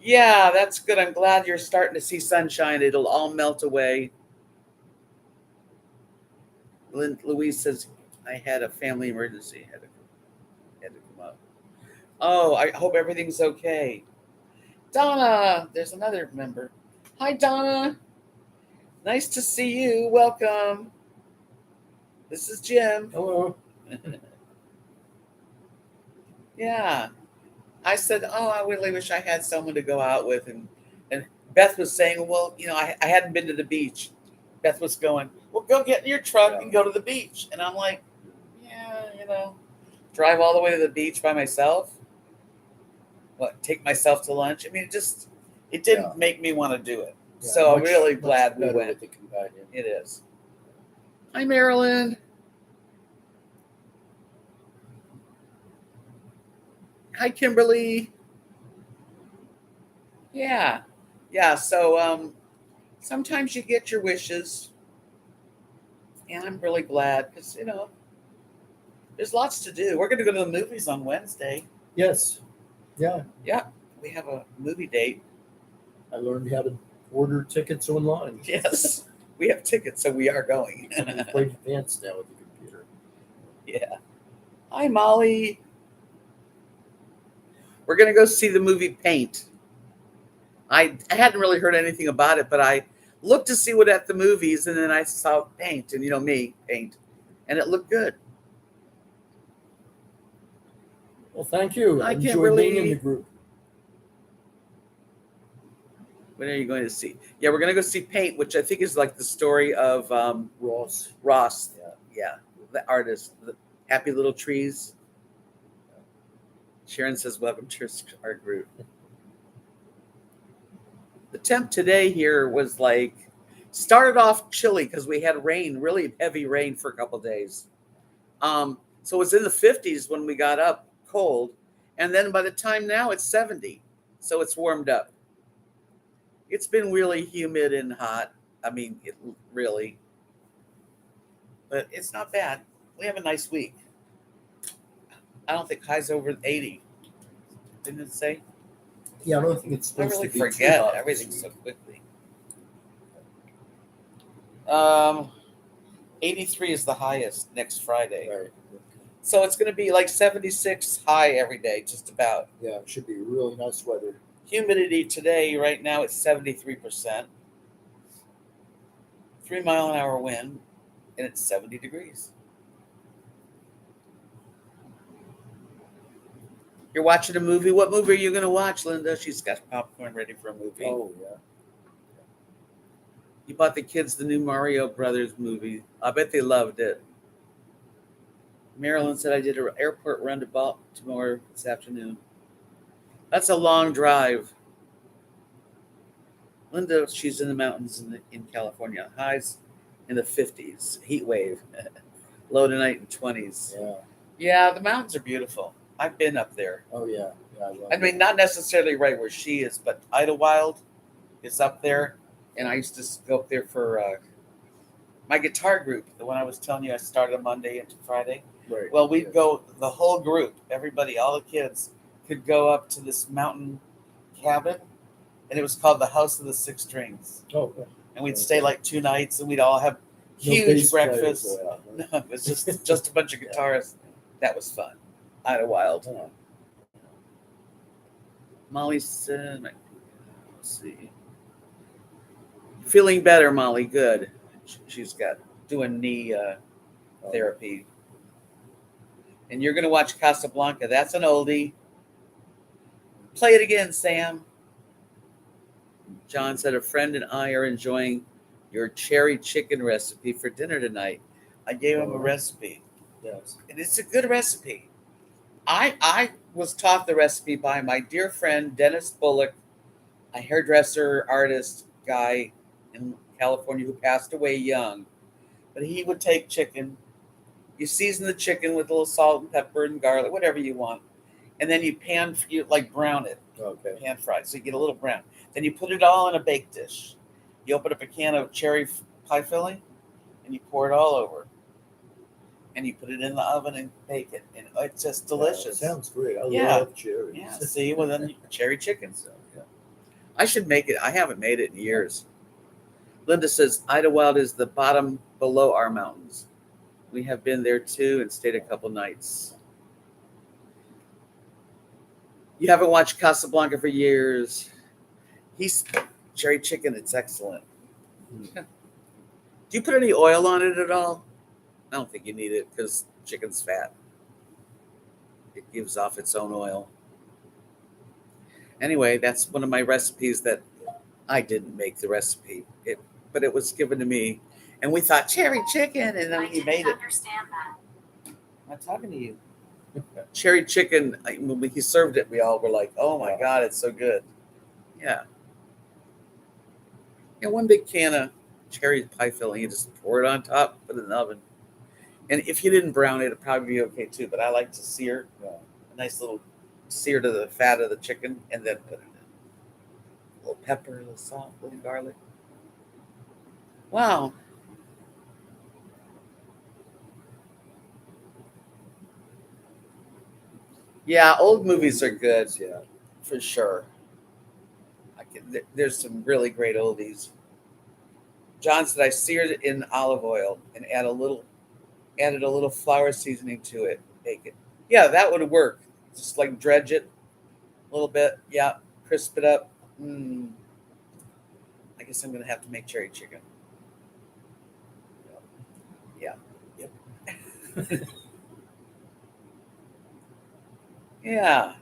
Yeah, that's good. I'm glad you're starting to see sunshine. It'll all melt away. Louise says, I had a family emergency. Had to come up. Oh, I hope everything's okay. Donna, there's another member. Hi, Donna. Nice to see you. Welcome. This is Jim. Hello. Yeah. I said, I really wish I had someone to go out with. And Beth was saying, well, I hadn't been to the beach. Beth was going, well, go get in your truck and go to the beach. And I'm like, yeah, drive all the way to the beach by myself. What, take myself to lunch? I mean, it didn't make me want to do it. Yeah, so I'm really glad we went. With the companion. It is. Hi, Marilyn. Hi, Kimberly. Yeah. So sometimes you get your wishes. And I'm really glad because, there's lots to do. We're going to go to the movies on Wednesday. Yes. Yeah. Yeah. We have a movie date. I learned how to order tickets online. Yes. We have tickets, so we are going. We play advanced now with the computer. Yeah. Hi, Molly. We're going to go see the movie Paint. I hadn't really heard anything about it, but I looked to see what at the movies, and then I saw Paint, and me, Paint, and it looked good. Well, thank you. I enjoy being in the group. When are you going to see? Yeah, we're going to go see Paint, which I think is like the story of Ross. Yeah, the artist, the Happy Little Trees. Sharon says, welcome to our group. The temp today here was started off chilly because we had rain, really heavy rain for a couple of days. So it was in the 50s when we got up, cold. And then by the time now it's 70. So it's warmed up. It's been really humid and hot. I mean, really. But it's not bad. We have a nice week. I don't think high's over 80. Didn't it say? Yeah, I don't think it's supposed to be. I really forget everything so quickly. 83 is the highest next Friday. Right. So it's going to be like 76 high every day, just about. Yeah, it should be really nice weather. Humidity today, right now, it's 73%. 3-mile-an-hour wind, and it's 70 degrees. You're watching a movie. What movie are you going to watch, Linda? She's got popcorn ready for a movie. Oh, yeah. You bought the kids the new Mario Brothers movie. I bet they loved it. Marilyn said I did an airport run to Baltimore this afternoon. That's a long drive. Linda, she's in the mountains in California. Highs in the 50s. Heat wave. Low tonight in 20s. Yeah. Yeah, the mountains are beautiful. I've been up there. Oh, yeah. I mean, not necessarily right where she is, but Idlewild is up there. And I used to go up there for my guitar group, the one I was telling you I started on Monday into Friday. Right. Well, we'd go, the whole group, everybody, all the kids could go up to this mountain cabin, and it was called the House of the Six Strings. Oh, okay. And we'd stay like 2 nights, and we'd all have huge breakfasts. No, it was just a bunch of guitarists. That was fun. Idlewild. Yeah. Molly said, let's see. Feeling better, Molly. Good. She's doing knee therapy. And you're going to watch Casablanca. That's an oldie. Play it again, Sam. John said, a friend and I are enjoying your cherry chicken recipe for dinner tonight. I gave him a recipe. Yes. And it's a good recipe. I was taught the recipe by my dear friend Dennis Bullock, a hairdresser, artist guy in California who passed away young. But he would take chicken. You season the chicken with a little salt and pepper and garlic, whatever you want. And then you like brown it, Okay. pan fried, so you get a little brown. Then you put it all in a bake dish. You open up a can of cherry pie filling, and you pour it all over. And you put it in the oven and bake it, and it's just delicious. Sounds great. I Yeah. love cherries. Yeah, see, well then cherry chicken. So, yeah. I should make it. I haven't made it in years. Linda says Idlewild is the bottom below our mountains. We have been there too and stayed a couple nights. You haven't watched Casablanca for years. He's cherry chicken. It's excellent. Do you put any oil on it at all? I don't think you need it because chicken's fat. It gives off its own oil. Anyway, that's one of my recipes that I didn't make the recipe, but it was given to me. And we thought cherry chicken, and then he made it. Understand that. I'm not talking to you. Cherry chicken, when he served it, we all were like, oh my God, it's so good. Yeah. Yeah, one big can of cherry pie filling, you just pour it on top, put it in the oven. And if you didn't brown it, it'd probably be okay too. But I like to sear a nice little sear to the fat of the chicken and then put it in. A little pepper, a little salt, a little garlic. Wow. Yeah, old movies are good. Yeah. For sure. There's some really great oldies. John said I seared it in olive oil and added a little flour seasoning to it. Bake it. Yeah, that would work. Just like dredge it a little bit. Yeah, crisp it up. I guess I'm gonna have to make cherry chicken. Yeah. Yep. Yeah.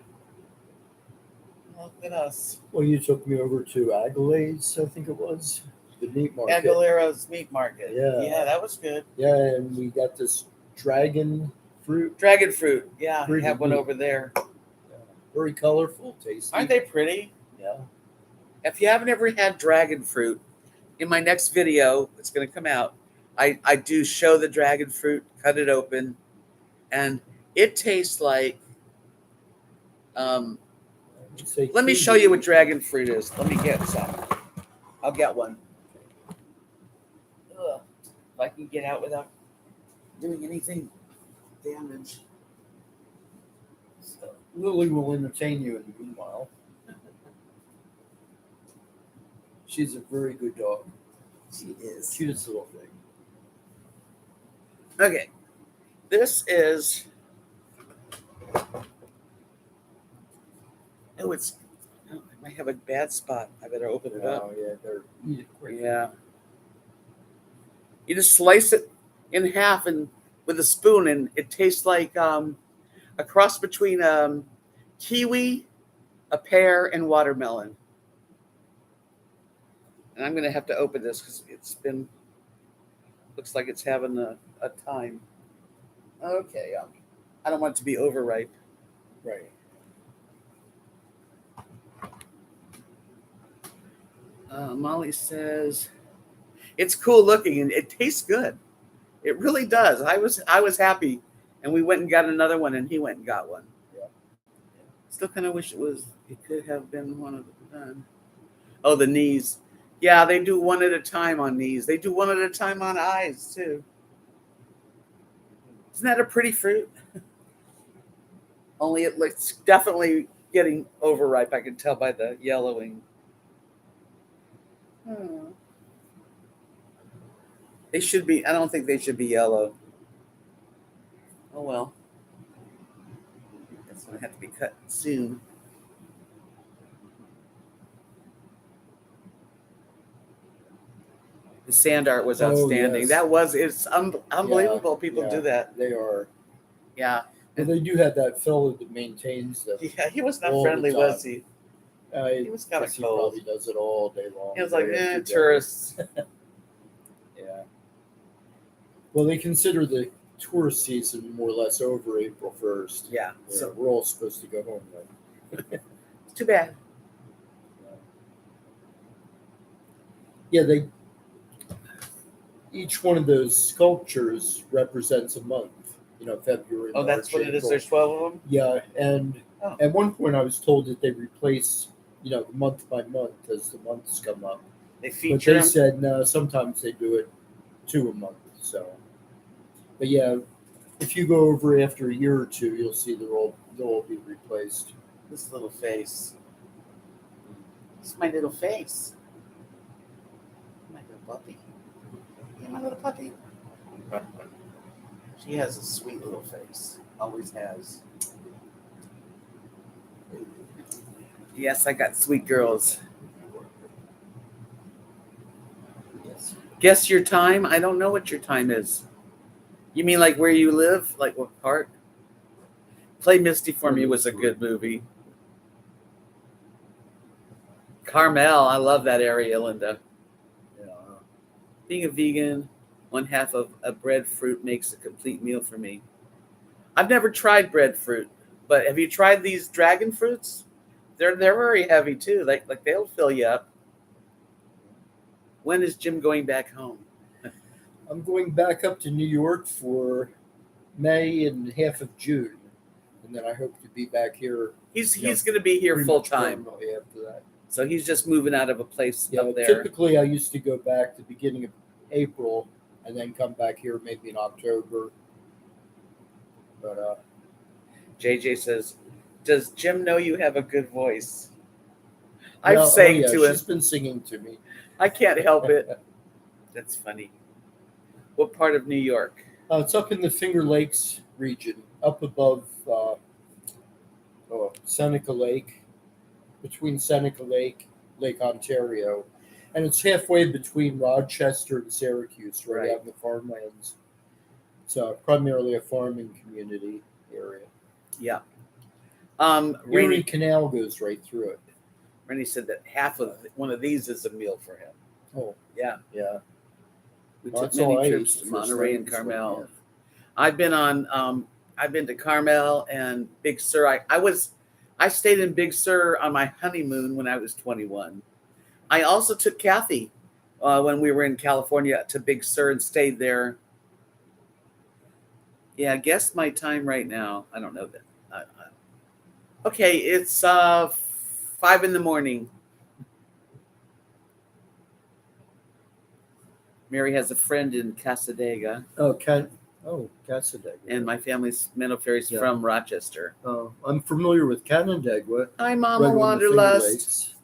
Look at us. Well, you took me over to Aguila's, I think it was, the meat market. Aguilera's meat market. Yeah. Yeah, that was good. Yeah, and we got this dragon fruit. Dragon fruit. Yeah, I Pretty have one neat. over there. Yeah. Very colorful, tasty. Aren't they pretty? Yeah. If you haven't ever had dragon fruit, in my next video, it's going to come out, I do show the dragon fruit, cut it open, and it tastes like, let me show you what dragon fruit is. Let me get some. I'll get one. Ugh. If I can get out without doing anything damage. So, Lily will entertain you in the meanwhile. She's a very good dog. She is. Cutest little thing. Okay. This is. Oh, I might have a bad spot. I better open it up. Oh, yeah, they're eat it quick. Yeah. You just slice it in half and with a spoon, and it tastes like a cross between kiwi, a pear, and watermelon. And I'm going to have to open this because looks like it's having a time. Okay. I don't want it to be overripe. Right. Molly says it's cool looking and it tastes good. It really does. I was happy, and we went and got another one, and he went and got one. Yeah. Still kind of wish it could have been one of them. Oh, the knees. Yeah, they do one at a time on knees. They do one at a time on eyes too. Isn't that a pretty fruit? Only it looks definitely getting overripe. I can tell by the yellowing. They should be. I don't think they should be yellow. Oh well. That's going to have to be cut soon. The sand art was outstanding. Yes. It's unbelievable. Yeah, People yeah, do that. They are. Yeah. Well, they do have that fellow that maintains the. Yeah, he was not all the friendly, time. was he? He was kind of guess he cold. probably does it all day long. He was like, day after day. tourists. Yeah. Well, they consider the tourist season more or less over April 1st. Yeah. So So we're all supposed to go home then. it's too bad. Yeah, each one of those sculptures represents a month. February. Oh, that's March, what it is. April. There's 12 of them. Yeah, and Oh. at one point I was told that they replace, month by month as the months come up. They But feature they them. said no, sometimes they do it 2 a month. So, but yeah, if you go over after a year or two, you'll see they'll all be replaced. This little face. It's my little face. My little puppy. Yeah, my little puppy. She has a sweet little face. Always has. Yes, I got sweet girls. Yes. Guess your time? I don't know what your time is. You mean like where you live? Like what part? Play Misty for Me was a good movie. Carmel, I love that area, Linda. Yeah. Being a vegan, one half of a breadfruit makes a complete meal for me. I've never tried breadfruit, but have you tried these dragon fruits? They're very heavy too. Like they'll fill you up. When is Jim going back home? I'm going back up to New York for May and half of June, and then I hope to be back here. He's going to be here pretty full much time. permanently after that. So he's just moving out of a place Yeah, up there. typically I used to go back the beginning of April and then come back here maybe in October. But JJ says, "Does Jim know you have a good voice?" I've well, sang to him. She's been singing to me. I can't help it. That's funny. What part of New York? It's up in the Finger Lakes region, up above Seneca Lake, between Seneca Lake, Lake Ontario, and it's halfway between Rochester and Syracuse, right out in the farmlands. It's primarily a farming community area. Yeah. Erie Canal goes right through it. Rennie said that half of one of these is a meal for him. Oh, Yeah. yeah. We Well, took that's all many I trips ate to the first Monterey time and this one, Carmel. yeah. I've been to Carmel and Big Sur. I stayed in Big Sur on my honeymoon when I was 21. I also took Kathy when we were in California to Big Sur and stayed there. Yeah, guess my time right now. I don't know that. Okay, it's 5 a.m. Mary has a friend in Casadega. Casadega. And my family's mental fairies Yeah. from Rochester. I'm familiar with Canandaigua. Hi, Mama right on the Finger Wanderlust. Lakes.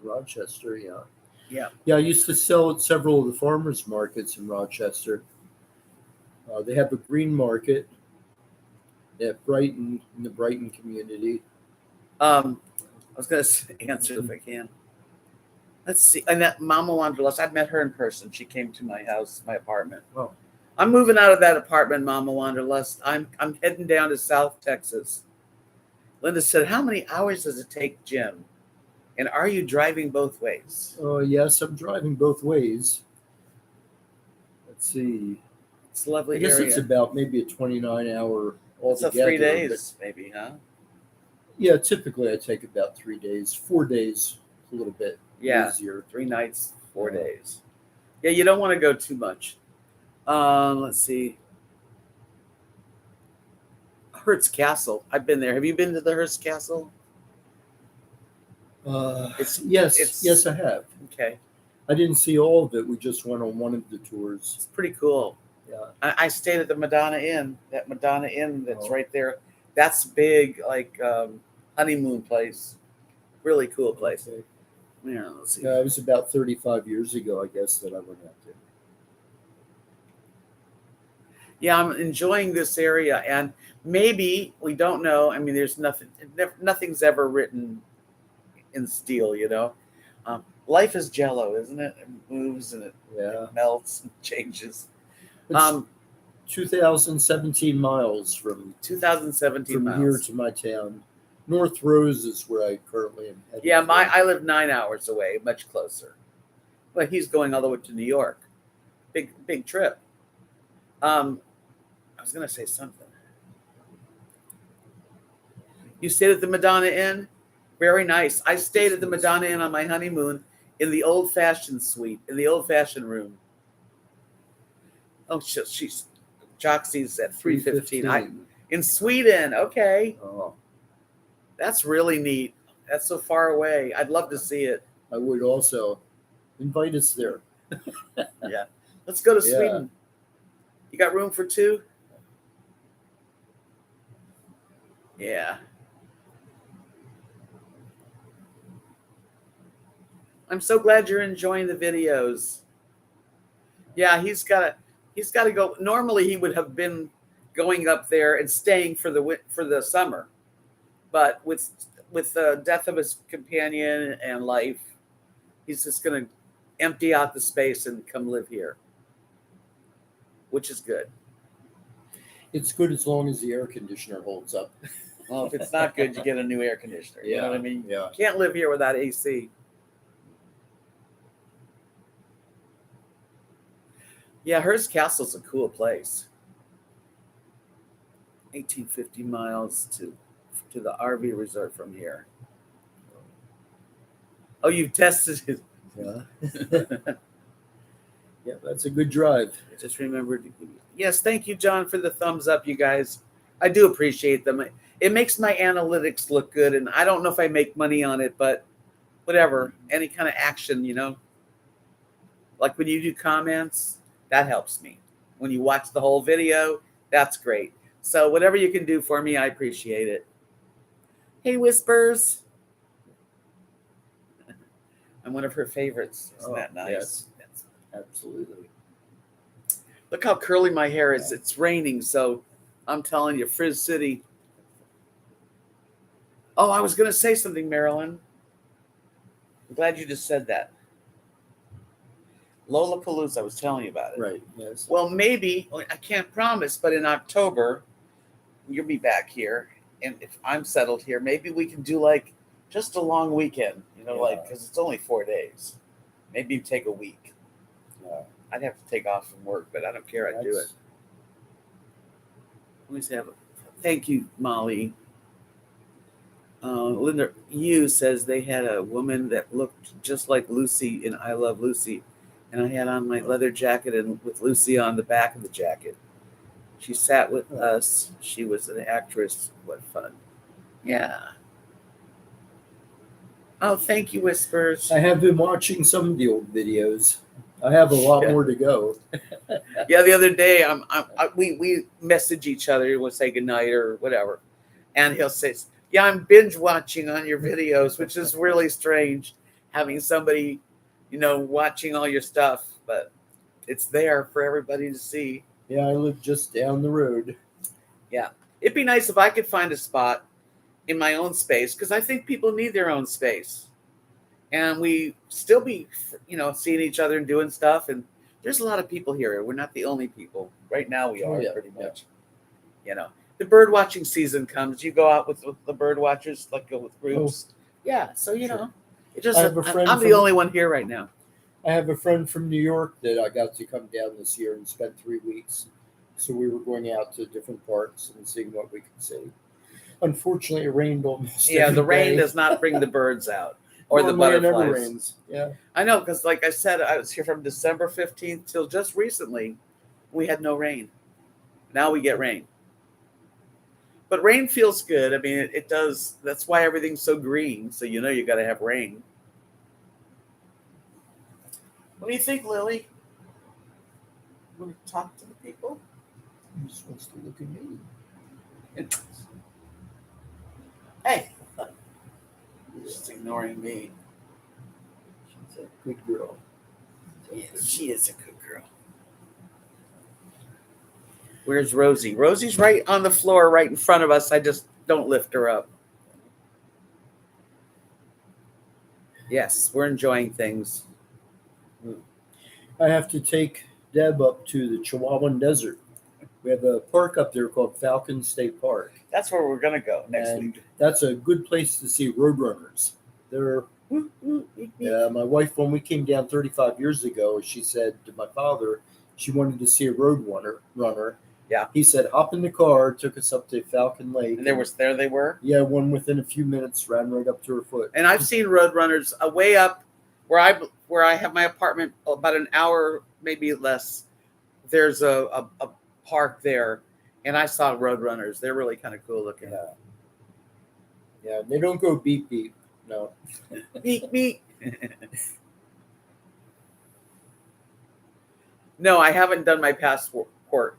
Rochester, yeah. Yeah. Yeah, I used to sell at several of the farmers markets in Rochester. They have a green market at Brighton, in the Brighton community. I was going to answer if I can. Let's see. And that Mama Wanderlust, I've met her in person. She came to my house, my apartment. Oh. I'm moving out of that apartment, Mama Wanderlust. I'm heading down to South Texas. Linda said, "How many hours does it take, Jim? And are you driving both ways?" Oh, yes, I'm driving both ways. Let's see. It's a lovely I guess area. it's about maybe a 29-hour It's altogether. a 3 days, maybe, huh? Yeah, typically I take about 3 days. 4 days, a little bit easier. 3 nights, 4 days. Yeah, you don't want to go too much. Let's see. Hearst Castle. I've been there. Have you been to the Hearst Castle? Yes, I have. Okay. I didn't see all of it. We just went on one of the tours. It's pretty cool. Yeah. I stayed at the Madonna Inn. That Madonna Inn that's right there. That's big, like honeymoon place. Really cool place. Okay. Yeah, let's see. Yeah, it was about 35 years ago, I guess, that I went out there. Yeah, I'm enjoying this area, and maybe we don't know. I mean, there's nothing's ever written in steel, you know. Life is jello, isn't it? It moves and it melts and changes. It's 2017 miles from 2017 miles here to my town. North Rose is where I currently am headed. Yeah, for. I live 9 hours away, much closer. But he's going all the way to New York. Big trip. I was gonna say something. You stayed at the Madonna Inn? Very nice. I stayed at the Madonna Inn on my honeymoon in the old-fashioned suite, in the old-fashioned room. Oh, she's Joxie's at 3:15. In Sweden. Okay. Oh, That's really neat. That's so far away. I'd love to see it. I would also invite us there. Yeah. Let's go to Yeah. Sweden. You got room for 2? Yeah. I'm so glad you're enjoying the videos. Yeah, he's got to go. Normally he would have been going up there and staying for the summer. But with the death of his companion and life, he's just going to empty out the space and come live here, which is good. It's good as long as the air conditioner holds up. Well, if it's not good, you get a new air conditioner. You know what I mean? Yeah. You can't live here without AC. Yeah, Hearst Castle's a cool place. 1850 miles to the RV resort from here. Oh, you've tested it. Yeah. Yeah, that's a good drive. I just remembered. Yes, thank you, John, for the thumbs up, you guys. I do appreciate them. It makes my analytics look good, and I don't know if I make money on it, but whatever. Any kind of action, Like when you do comments, that helps me. When you watch the whole video, that's great. So whatever you can do for me, I appreciate it. Hey, Whispers. I'm one of her favorites. Isn't that nice? Yes, absolutely. Look how curly my hair is. It's raining, so I'm telling you, Frizz City. Oh, I was going to say something, Marilyn. I'm glad you just said that. Lollapalooza, I was telling you about it. Right, yes. Well, maybe, I can't promise, but in October, you'll be back here. And if I'm settled here, maybe we can do just a long weekend, because it's only 4 days. Maybe take a week. Yeah. I'd have to take off from work, but I don't care. I'd do it. Let me see. Thank you, Molly. Linda Yu says they had a woman that looked just like Lucy in I Love Lucy. And I had on my leather jacket and with Lucy on the back of the jacket. She sat with us. She was an actress. What fun. Yeah. Oh, thank you, Whispers. I have been watching some of the old videos. I have a lot more to go. Yeah, the other day we message each other. We'll say goodnight or whatever. And he'll say, yeah, I'm binge watching on your videos, which is really strange having somebody, watching all your stuff. But it's there for everybody to see. Yeah, I live just down the road. Yeah. It'd be nice if I could find a spot in my own space, because I think people need their own space. And we still be, seeing each other and doing stuff. And there's a lot of people here. We're not the only people. Right now we are pretty much. The bird watching season comes. You go out with the bird watchers, go with groups. Oh, yeah. So, it just, I'm the only one here right now. I have a friend from New York that I got to come down this year and spend 3 weeks. So we were going out to different parks and seeing what we could see. Unfortunately, it rained almost every the rain day. does not bring the birds out or the Normally butterflies. It never rains. Yeah, I know, because like I said, I was here from December 15th till just recently. We had no rain. Now we get rain. But rain feels good. I mean, it does. That's why everything's so green. So you got to have rain. What do you think, Lily? You want to talk to the people? he just wants to look at me. Hey, just ignoring me. She's a good girl. Yes, she is a good girl. Where's Rosie? Rosie's right on the floor, right in front of us. I just don't lift her up. Yes, we're enjoying things. I have to take Deb up to the Chihuahuan Desert. We have a park up there called Falcon State Park. That's where we're gonna go next And week. that's a good place to see roadrunners. They're Woo, woo, eek, eek. Yeah, my wife, when we came down 35 years ago, she said to my father she wanted to see a runner. Yeah. He said, hop in the car, took us up to Falcon Lake. And there they were. Yeah, one within a few minutes ran right up to her foot. And I've seen roadrunners way up where I have my apartment, about an hour, maybe less. There's a park there, and I saw roadrunners. They're really kind of cool looking. Yeah, they don't go beep beep. No. Beep beep. No, I haven't done my passport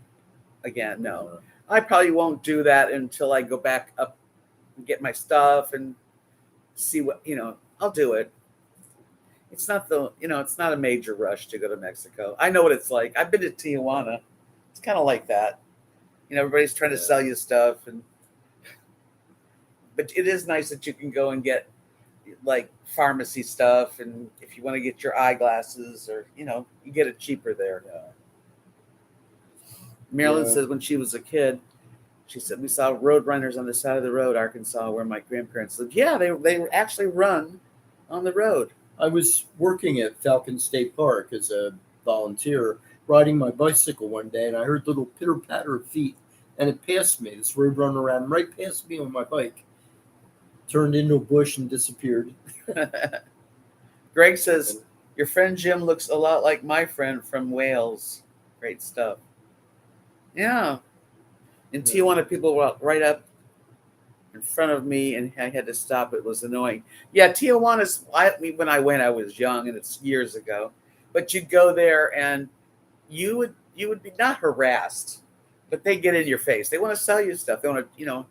again. No, I probably won't do that until I go back up and get my stuff and see what, I'll do it. It's not it's not a major rush to go to Mexico. I know what it's like. I've been to Tijuana. It's kind of like that. Everybody's trying to sell you stuff, but it is nice that you can go and get like pharmacy stuff, and if you want to get your eyeglasses, or you get it cheaper there. Marilyn says when she was a kid, she said we saw roadrunners on the side of the road, Arkansas, where my grandparents lived. Yeah, they actually run on the road. I was working at Falcon State Park as a volunteer, riding my bicycle one day, and I heard little pitter patter of feet, and it passed me. This roadrunner ran right past me on my bike, turned into a bush and disappeared. Greg says your friend Jim looks a lot like my friend from Wales. Great stuff. Yeah. In Tijuana, people were right up in front of me, and I had to stop. It was annoying. Yeah, Tijuana's. When I went, I was young, and it's years ago. But you'd go there, and you would be not harassed, but they get in your face. They want to sell you stuff. They want to,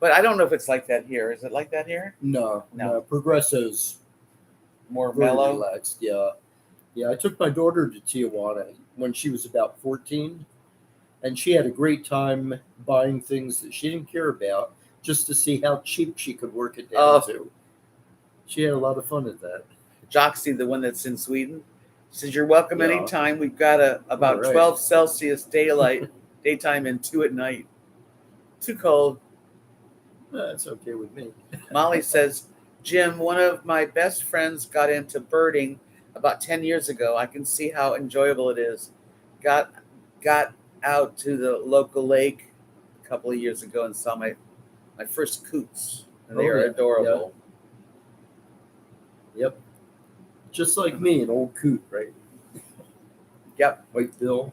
But I don't know if it's like that here. Is it like that here? No. Progresso's more very mellow. Relaxed. Yeah. I took my daughter to Tijuana when she was about 14, and she had a great time buying things that she didn't care about, just to see how cheap she could work it down to. She had a lot of fun at that. Joxy, the one that's in Sweden, says you're welcome anytime. We've got about 12 Celsius daytime and 2 at night. Too cold. That's okay with me. Molly says, Jim, one of my best friends got into birding about 10 years ago. I can see how enjoyable it is. Got out to the local lake a couple of years ago and saw my first coots. And they are adorable. Yep. Just like me, an old coot, right? Yep. White bill.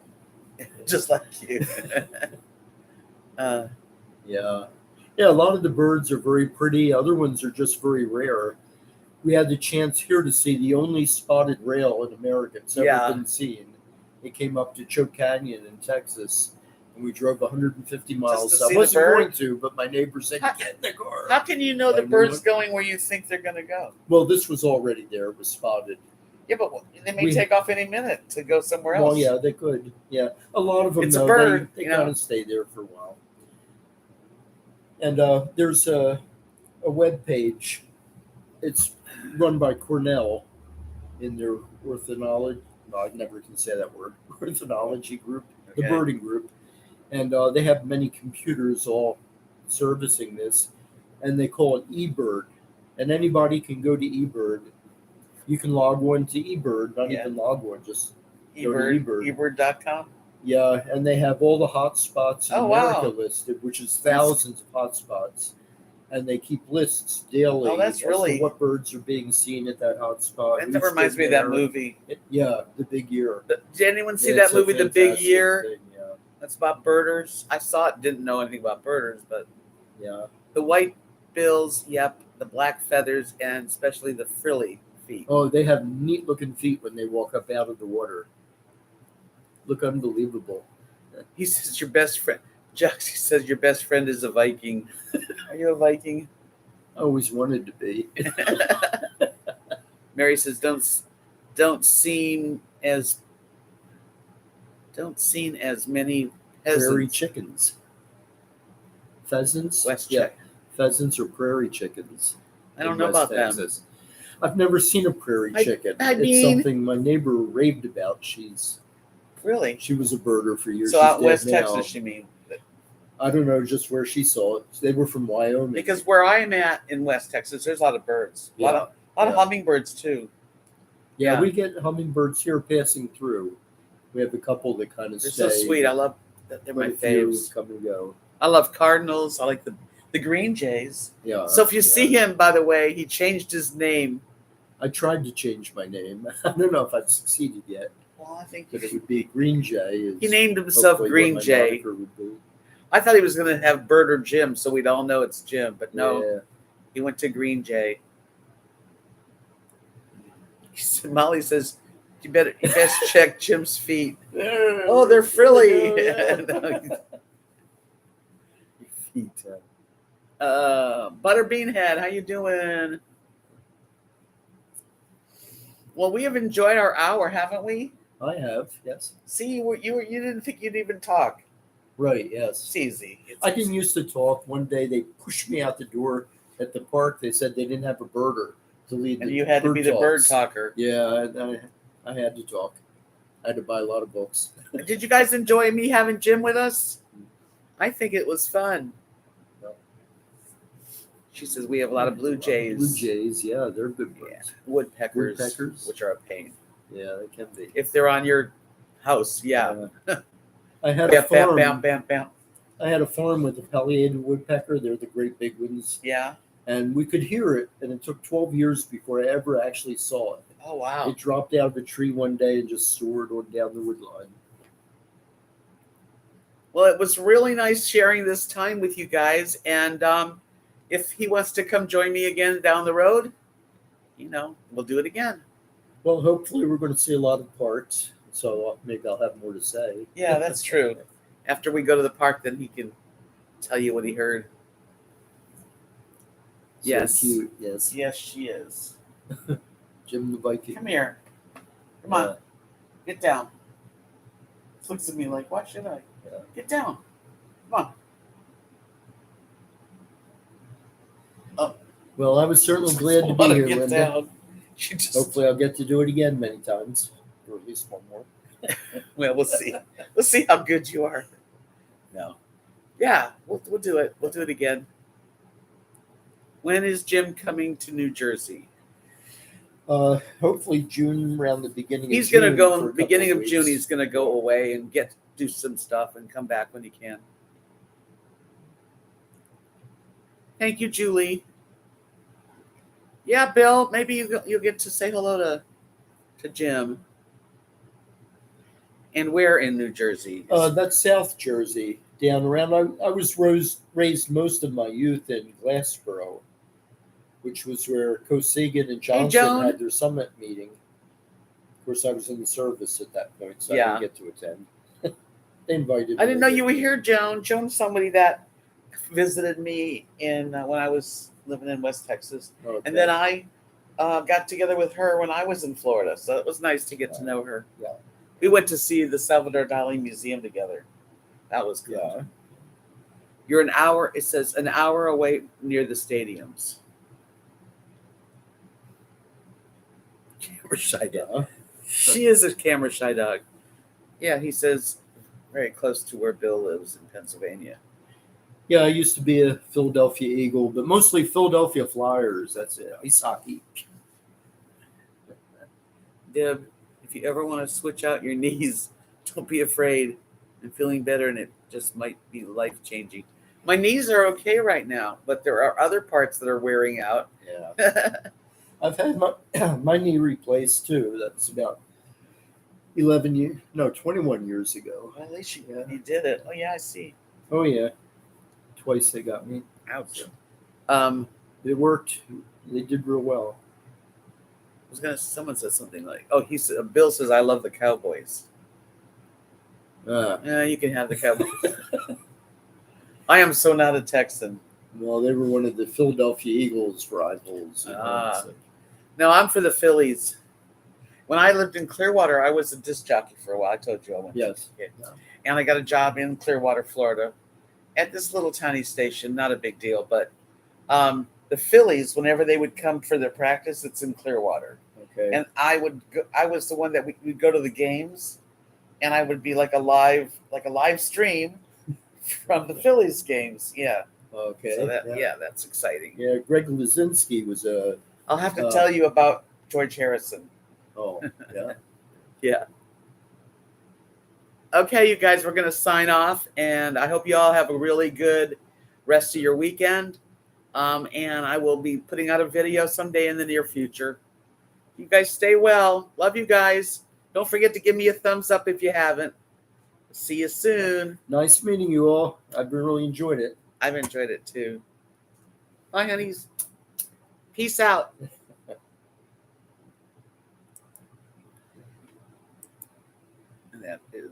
Just like you. Yeah, a lot of the birds are very pretty. Other ones are just very rare. We had the chance here to see the only spotted rail in America it's ever been seen. It came up to Choke Canyon in Texas, and we drove 150 miles. I wasn't going to, but my neighbor said, get in the car. How can you know the bird's going where you think they're going to go? Well, this was already there. It was spotted. Yeah, but they may take off any minute to go somewhere else. Well, yeah, they could. Yeah, a lot of them, it's a bird. They kind of stay there for a while. And there's a web page. It's run by Cornell in their ornithology. No, I never can say that word. Ornithology group, the birding group, and they have many computers all servicing this, and they call it eBird. And anybody can go to eBird. You can log on to eBird, not even log on, just go to eBird. eBird.com. Yeah, and they have all the hot spots in America listed, which is thousands of hot spots. And they keep lists daily as to what birds are being seen at that hot spot. That reminds me of that movie. The Big Year. Did anyone see that movie, The Big Year? Thing, yeah. That's about birders. I saw it, didn't know anything about birders, but the white bills, the black feathers, and especially the frilly feet. Oh, they have neat looking feet when they walk up out of the water. Look unbelievable. He says your best friend. Joxy says your best friend is a Viking. Are you a Viking? I always wanted to be. Mary says don't seen as many prairie chickens. Pheasants? Pheasants or prairie chickens. I don't know about Texas. Them. I've never seen a prairie chicken. It's something my neighbor raved about. She's Really? She was a birder for years. So She's out in dead West now. Texas, you mean? I don't know just where she saw it. They were from Wyoming. Because where I'm at in West Texas, there's a lot of birds. A lot of hummingbirds too. Yeah, we get hummingbirds here passing through. We have a couple that kind of They're stay. so sweet. I love that. They're my faves. Come and go. I love cardinals. I like the green jays. Yeah. So if you see him, by the way, he changed his name. I tried to change my name. I don't know if I've succeeded yet. Well, I think But it would be Green Jay. He named himself Green Jay. I thought he was going to have Birder Jim, so we'd all know it's Jim. But no, he went to Green Jay. Molly says, you best check Jim's feet. Oh, they're frilly. Feet. Butterbean Head, how you doing? Well, we have enjoyed our hour, haven't we? I have, yes. See, you didn't think you'd even talk. Right, yes. It's easy. I didn't used to talk. One day they pushed me out the door at the park. They said they didn't have a birder to lead and the you had to be the bird talker. Yeah, I had to talk. I had to buy a lot of books. Did you guys enjoy me having Jim with us? I think it was fun. She says we have a lot of blue jays. Blue jays, yeah, they're good birds. Yeah. Woodpeckers, which are a pain. Yeah, they can be. If they're on your house, yeah. I had a farm. Bam. I had a farm with a pileated woodpecker. They're the great big ones. Yeah. And we could hear it, and it took 12 years before I ever actually saw it. Oh, wow. It dropped out of a tree one day and just soared on down the wood line. Well, it was really nice sharing this time with you guys. And if he wants to come join me again down the road, we'll do it again. Well, hopefully we're going to see a lot of parks, so maybe I'll have more to say. Yeah, that's true. After we go to the park, then he can tell you what he heard. So yes. Cute, yes. Yes, she is. Jim the Viking. Come here. Come on. Get down. He looks at me like, why should I? Yeah. Get down. Come on. Oh. Well, I was certainly glad to be here, Get Linda. down. Hopefully I'll get to do it again many times, or at least one more. Well, we'll see. We'll see how good you are. No. Yeah, we'll do it. We'll do it again. When is Jim coming to New Jersey? Hopefully June, around the beginning He's of June. He's going to go, beginning of weeks. June, he's going to go away and do some stuff and come back when he can. Thank you, Julie. Yeah, Bill, maybe you'll get to say hello to Jim. And where in New Jersey? That's South Jersey, down around. I was raised most of my youth in Glassboro, which was where Kosygin and Johnson had their summit meeting. Of course, I was in the service at that point, so I didn't get to attend. They invited me. I didn't know you were here, Joan. Joan's somebody that visited me when I was living in West Texas. Okay. And then I got together with her when I was in Florida. So it was nice to get to know her. Yeah. We went to see the Salvador Dali Museum together. That was good. Yeah. You're an hour, it says, an hour away near the stadiums. Camera shy dog. She is a camera shy dog. Yeah, he says very close to where Bill lives in Pennsylvania. Yeah, I used to be a Philadelphia Eagle, but mostly Philadelphia Flyers. That's it. Ice hockey. Deb, if you ever want to switch out your knees, don't be afraid. I'm feeling better, and it just might be life-changing. My knees are okay right now, but there are other parts that are wearing out. Yeah. I've had my knee replaced, too. That's about 21 years ago. Well, at least you did it. Oh, yeah, I see. Oh, yeah. Twice they got me. Ouch. It worked. They did real well. Someone said something like, Bill says, I love the Cowboys. You can have the Cowboys. I am so not a Texan. Well, they were one of the Philadelphia Eagles rivals. No, I'm for the Phillies. When I lived in Clearwater, I was a disc jockey for a while. I told you I went. Yes. And I got a job in Clearwater, Florida, at this little tiny station. Not a big deal, but the Phillies, whenever they would come for their practice, it's in Clearwater. Okay. And I was the one that we'd go to the games, and I would be like a live stream from the Phillies games. Yeah. Okay. So that's exciting. Yeah, Greg Luzinski was a. I'll have to tell you about George Harrison. Oh, yeah. Yeah. Okay, you guys, we're going to sign off, and I hope you all have a really good rest of your weekend. And I will be putting out a video someday in the near future. You guys stay well. Love you guys. Don't forget to give me a thumbs up if you haven't. See you soon. Nice meeting you all. I've really enjoyed it. I've enjoyed it too. Bye, honeys. Peace out. And that is